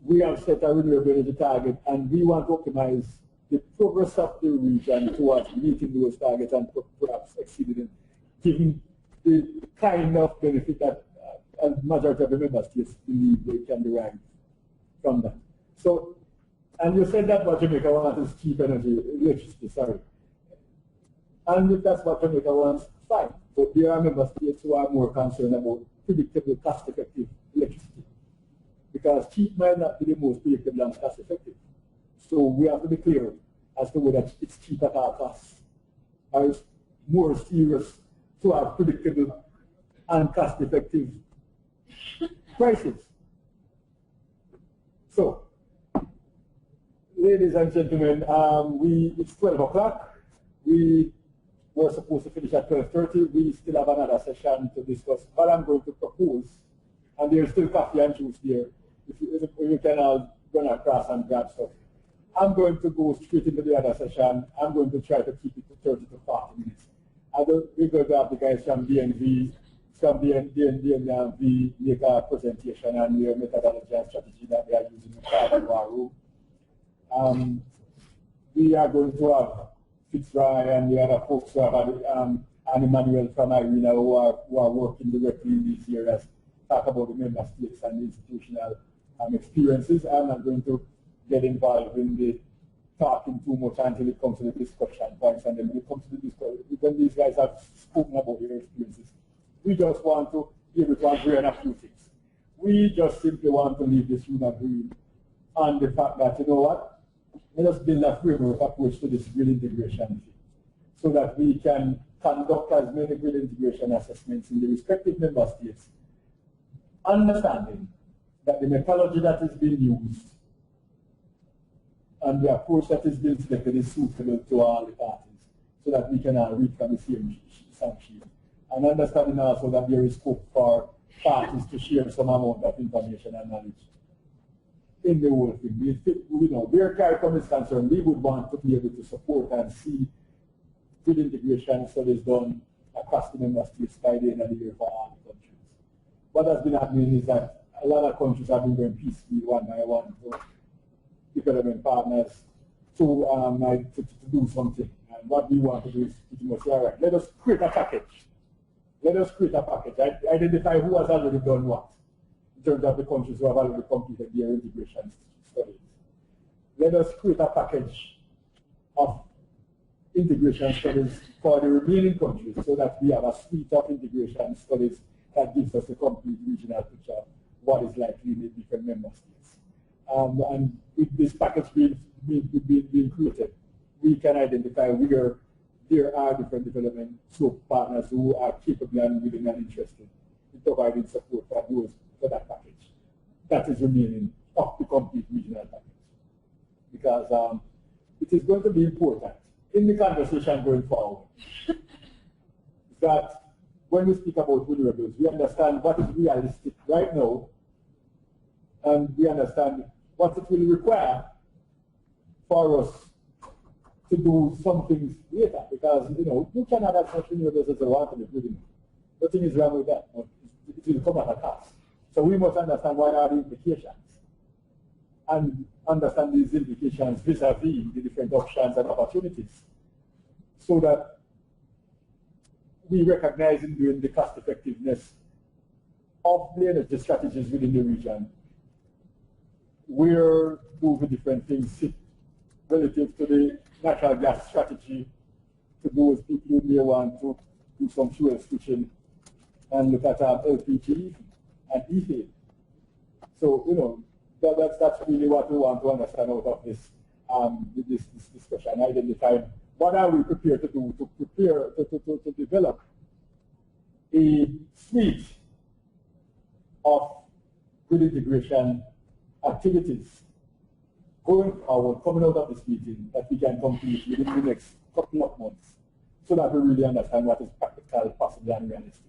we have set a renewable energy target, and we want to optimize the progress of the region towards meeting those targets and perhaps exceeding them, given the kind of benefit that a majority of the member states believe they can derive from that. So, and you said that what Jamaica wants is cheap energy, electricity, sorry. And if that's what Jamaica wants, fine. But there are member states who are more concerned about predictable, cost-effective electricity, because cheap might not be the most predictable and cost-effective. So we have to be clear as to whether it's cheap at our costs, or it's more serious to have predictable and cost-effective prices. So, ladies and gentlemen, it's 12 o'clock. We were supposed to finish at 12:30. We still have another session to discuss what I'm going to propose. And there's still coffee and juice there. If you can all run across and grab stuff. I'm going to go straight into the other session. I'm going to try to keep it to 30 to 40 minutes. We're going to have the guys from DNV, make a presentation on their methodology and strategy that they are using in part of our room. We are going to have Fitzroy and the other folks who have and Emmanuel from IRENA who are working directly in these areas, talk about the member states and the institutional experiences. I'm not going to get involved in the talking too much until it comes to the discussion points, and then when it comes to the discussion, when these guys have spoken about their experiences, we just want to be able to agree on a few things. We just simply want to leave this room agreeing on the fact that, you know what, let us build a framework approach to this grid integration thing, so that we can conduct as many grid integration assessments in the respective member states, understanding that the methodology that is being used and the approach that is being selected is suitable to all the parties, so that we can read from the same sheet. And understanding also that there is scope for parties to share some amount of information and knowledge in the whole thing. Where CARICOM is concerned, we would want to be able to support and see good integration studies done across the member states by the end of the year for all the countries. What has been happening is that a lot of countries have been going peacefully one by one to development partners to do something. And what we want to do is pretty much, all right, let us create a package. Let us create a package. Identify who has already done what in terms of the countries who have already completed their integration studies. Let us create a package of integration studies for the remaining countries, so that we have a suite of integration studies that gives us a complete regional picture of what is likely in the different member states. And with this package being created, we can identify where there are different development scope partners who are capable and willing and interested in providing support for that package. That is remaining of the complete regional package. Because it is going to be important in the conversation going forward that when we speak about vulnerables, we understand what is realistic right now, and we understand what it will require for us to do some things later. Because, you cannot have such vulnerables as a want to be good enough. Nothing is wrong with that, but it will come at a cost. So we must understand what are the implications, and understand these implications vis-a-vis the different options and opportunities, so that we recognize in doing the cost effectiveness of the energy strategies within the region, where do the different things sit relative to the natural gas strategy, to those people who may want to do some fuel switching and look at LPG and ethane. So, that's really what we want to understand out of this this discussion, identifying what are we prepared to do to develop a suite of grid integration activities going forward, coming out of this meeting, that we can complete within the next couple of months, so that we really understand what is practical, possible, and realistic.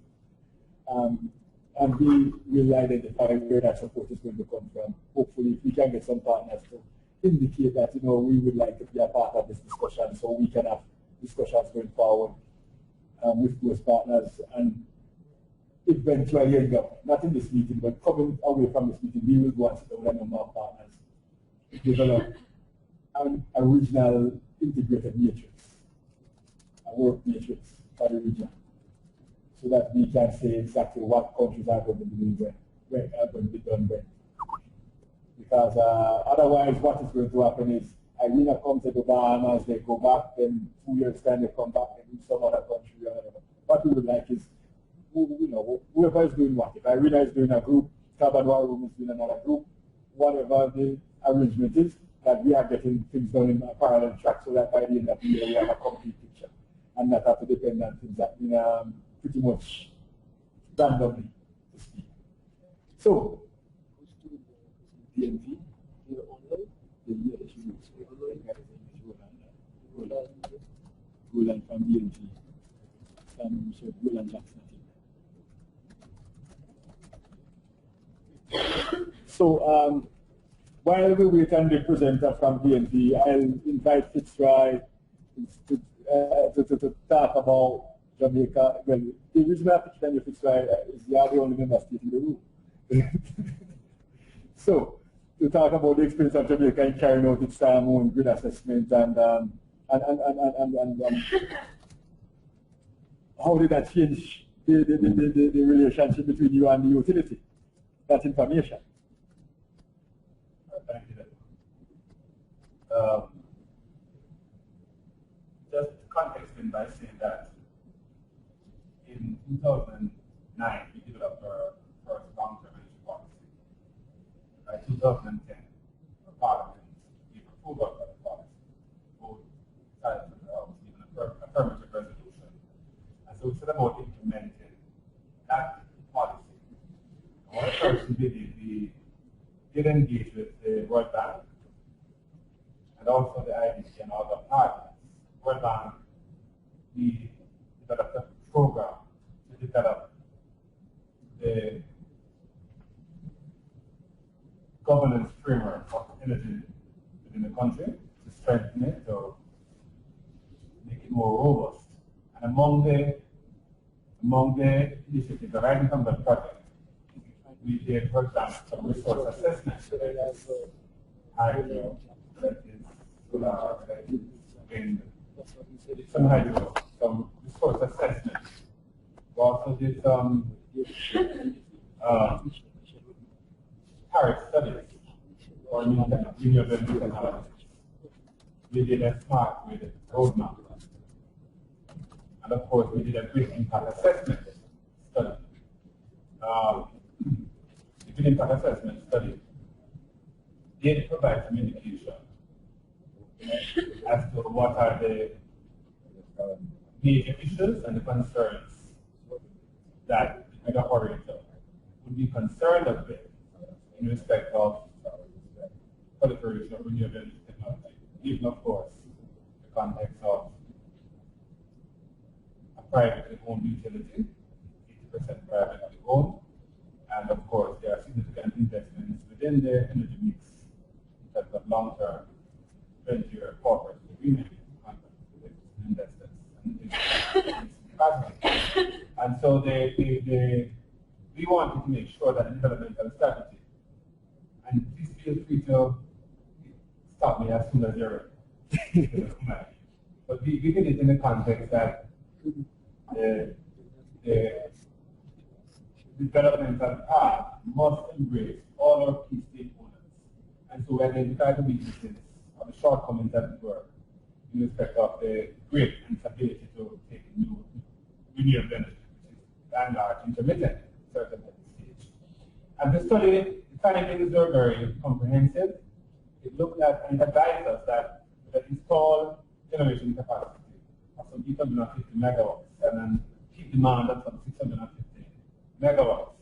And we will identify where that support is going to come from. Hopefully, if we can get some partners to indicate that, we would like to be a part of this discussion, so we can have discussions going forward with those partners, and eventually end up, not in this meeting, but coming away from this meeting, we will go and sit down with a number of partners to develop a regional integrated matrix, a work matrix for the region, so that we can say exactly what countries are going to be doing when, are going to be done when. Because otherwise, what is going to happen is IRENA comes to the Bahamas, they go back, then 2 years time they come back and do some other country or whatever. What we would like is, whoever is doing what. If IRENA is doing a group, Carbon War Room is doing another group, whatever the arrangement is, that we are getting things done in a parallel track, so that by the end of the year we have a complete picture, and not have to depend on things that pretty much randomly to speak. So, DNV, you're online, the year that you use Roland from DNV, Roland Jackson. So, while we wait on the presenter from BNP, I'll invite Fitzroy to talk about Jamaica. Well, the reason I picked Daniel Fitzroy is you are the only member state in the room. So, to talk about the experience of Jamaica in carrying out its own grid assessment and how did that change the relationship between you and the utility, that information? Thank you. Just contexting by saying that in 2009, we developed our first long-term energy policy. By 2010, the Parliament gave approval for the policy, both sides of the House, even affirmative resolution. And so we set about implementing that policy. And what first we did engage with the World Bank and also the IDC and other partners. World Bank, we developed a program to develop the governance framework of energy within the country, to strengthen it, to make it more robust. And among the initiatives arising from the project, we did, for example, some resource assessments. Hydro, solar, wind, some hydro, some resource assessments. We also did some tariff studies for renewable technologies. We did a smart grid roadmap. And of course, we did a grid impact assessment study. The grid impact assessment study did provide some indication as to what are the major issues and the concerns that the operator would be concerned with in respect of proliferation of renewable energy technology, even of course the context of a privately owned utility, 80% privately owned, and of course there are significant investments within the energy mix in terms of long-term 20-year corporate agreement with investors and so we wanted to make sure that the developmental strategy, and please feel free to stop me as soon as you're ready. But we did it in the context that the developmental path must embrace all our key stakeholders. And so we identified the weaknesses or the shortcomings that were in respect of the grid and its ability to take new renewable energy, which is by and large intermittent, certainly at this stage. And the study, the findings were very comprehensive. It looked at and advised us that the installed generation capacity of some 850 megawatts and then peak demand of some 650 megawatts.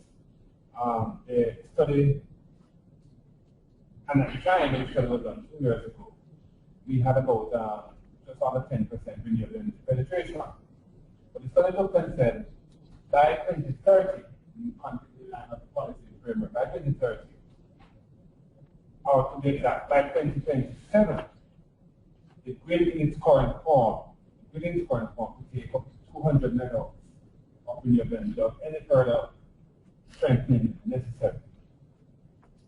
The study, and at the time when the study was done 2 years ago, we had about just under 10% renewable energy penetration. But the study looked and said, by 2030, in context of the policy framework, by 2030, or to be exact, by 2027, the grid in its current form, could take up to 200 megawatts of renewable energy without any further strengthening necessary.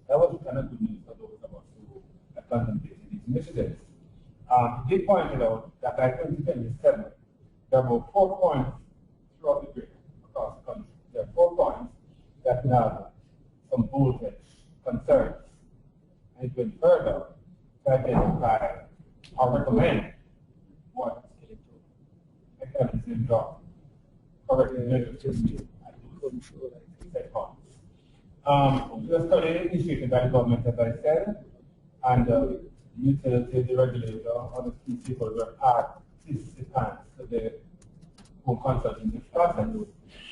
That was kind of good news for those of us who are contemplating these initiatives. They pointed out that by 2027, there are about 4 points throughout the grid across the country. There are 4 points that have some voltage concerns. And it went further to identify or recommend what mechanism drop correctly measures to at those set points. The study initiated by the government, as I said, and the utility, the regulator, other key stakeholders were participants to the whole consulting process.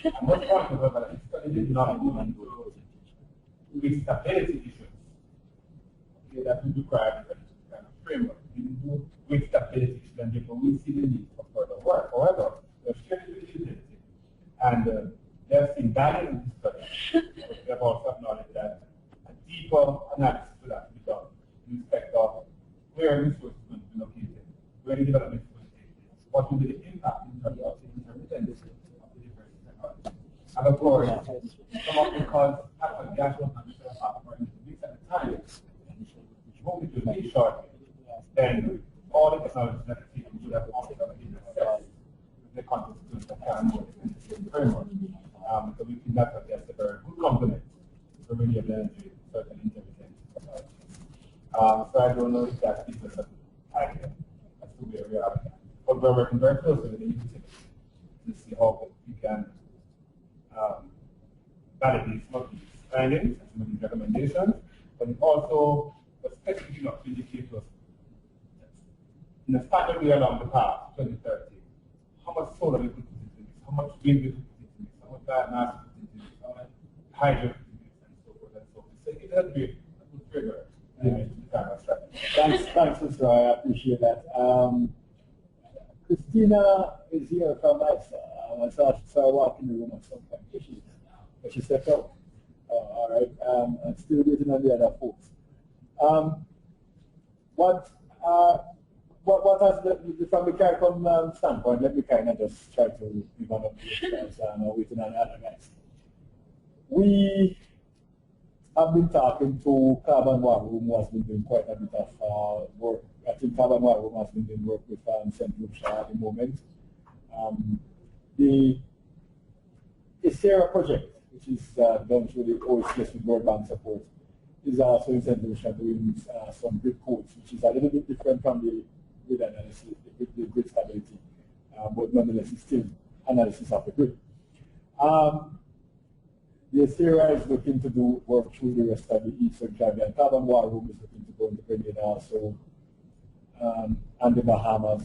And what point was that the study did not go into with stability issues. Okay, that would require a kind of framework. We didn't do with stability issues, and therefore we see the need for further work. However, we have shared with the utility, and they have seen value in this study. But they have also acknowledged that a deeper analysis will have to be done the development will take place? What will be the impact in terms of intermittency of the different technologies? And of course, some of the cause actually gas was not sure about for instance at the time, what we do make short, then all the technologies that the people should have also been assessed with the context that can more in the same framework. So we think that's a very good complement to renewable energy, certain intermittent technologies. So I don't know if that gives us an idea as to where we are. But we're working very closely with the utility to see how we can validate some of these findings, some of these recommendations, but also a specific enough to indicate to us in the standard way along the path, 2030, how much solar we could put into this, how much wind we could put into this, how much biomass we could put into this, how much hydro we could put into this, and so forth and so forth. So it has been a good trigger to the kind of strategy. Thanks, Mr. Roy. I appreciate that. Christina is here from ISA. I saw her walk in the room at some point. But she stepped out. All right. I'm still waiting on the other folks. What has from the CARICOM standpoint, let me kind of just try to give an update as waiting on the other guys. We have been talking to Carbon War Room, who has been doing quite a bit of work. I think Carbon War Room has been doing work with St. Lucia at the moment. The SARA project, which is done through the OSCS with World Bank support, is also in St. Lucia doing some grid codes, which is a little bit different from the grid analysis, the grid stability, but nonetheless it's still analysis of the grid. The SARA is looking to do work through the rest of the Eastern Caribbean. Carbon War Room is looking to go into Grenada also, and the Bahamas.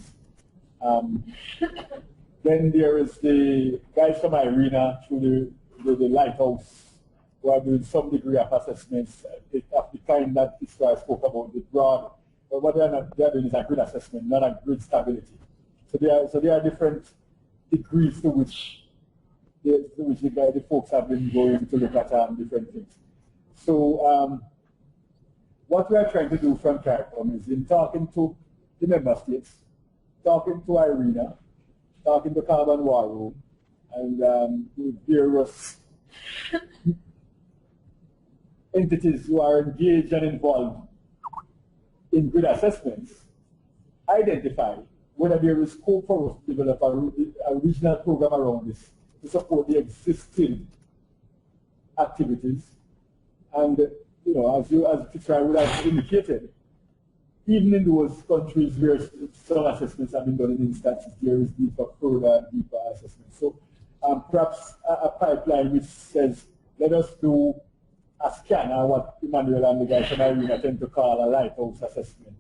Then there is the guys from IRENA through the lighthouse, who are doing some degree of assessments of the kind that Israel spoke about, the broad. But what they're doing is a grid assessment, not a grid stability. So there are different degrees to which the folks have been going to look at different things. So what we are trying to do from CARICOM is in talking to the member states, talking to IRENA, talking to Carbon War Room, and the various entities who are engaged and involved in grid assessments, identify whether there is scope for us to develop a regional program around this to support the existing activities. And as Fitzroy would have indicated, even in those countries where some assessments have been done in instances, there is need for further and deeper assessments. So perhaps a pipeline which says, let us do a scan, or what Emmanuel and the guys from IRENA tend to call a lighthouse assessment,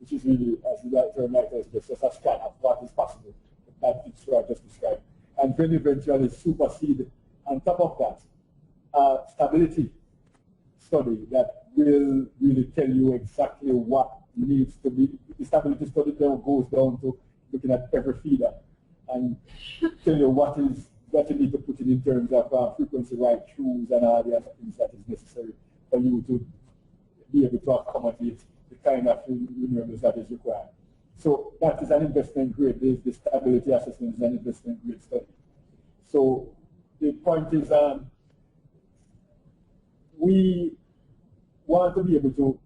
which is really, as the term lighthouse is, just a scan of what is possible, that Fitzroy just described. And then eventually supersede, on top of that, stability study that will really tell you exactly what needs to be. The stability study then goes down to looking at every feeder and tell you what you need to put in terms of frequency write-throughs and all the other things that is necessary for you to be able to accommodate the kind of renewables that is required. So that is an investment grade. The stability assessment is an investment grade study. So the point is we want to be able to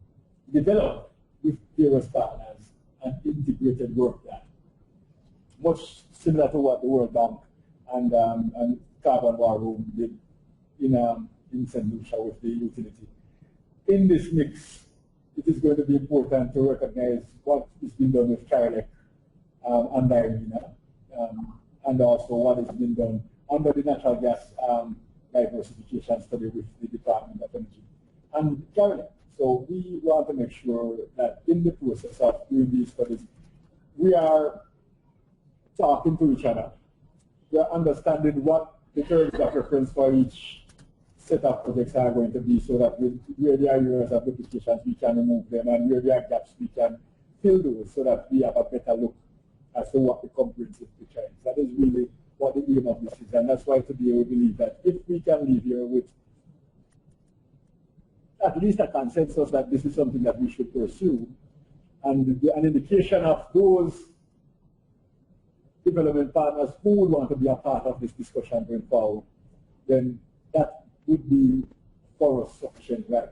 develop with various partners an integrated work plan, much similar to what the World Bank and Carbon War Room did in St. Lucia with the utility. In this mix, it is going to be important to recognize what is being done with CARICOM and IRENA, and also what is being done under the natural gas diversification study with the Department of Energy and CARICOM. So we want to make sure that in the process of doing these studies, we are talking to each other. We are understanding what the terms of reference for each set of projects are going to be, so that where there are areas of duplications, we can remove them, and where there are gaps, we can fill those, so that we have a better look as to what the comprehensive picture is. That is really what the aim of this is, and that's why today we believe that if we can leave here with at least a consensus that this is something that we should pursue, and an indication of those development partners who would want to be a part of this discussion going forward, then that would be for us sufficient, right?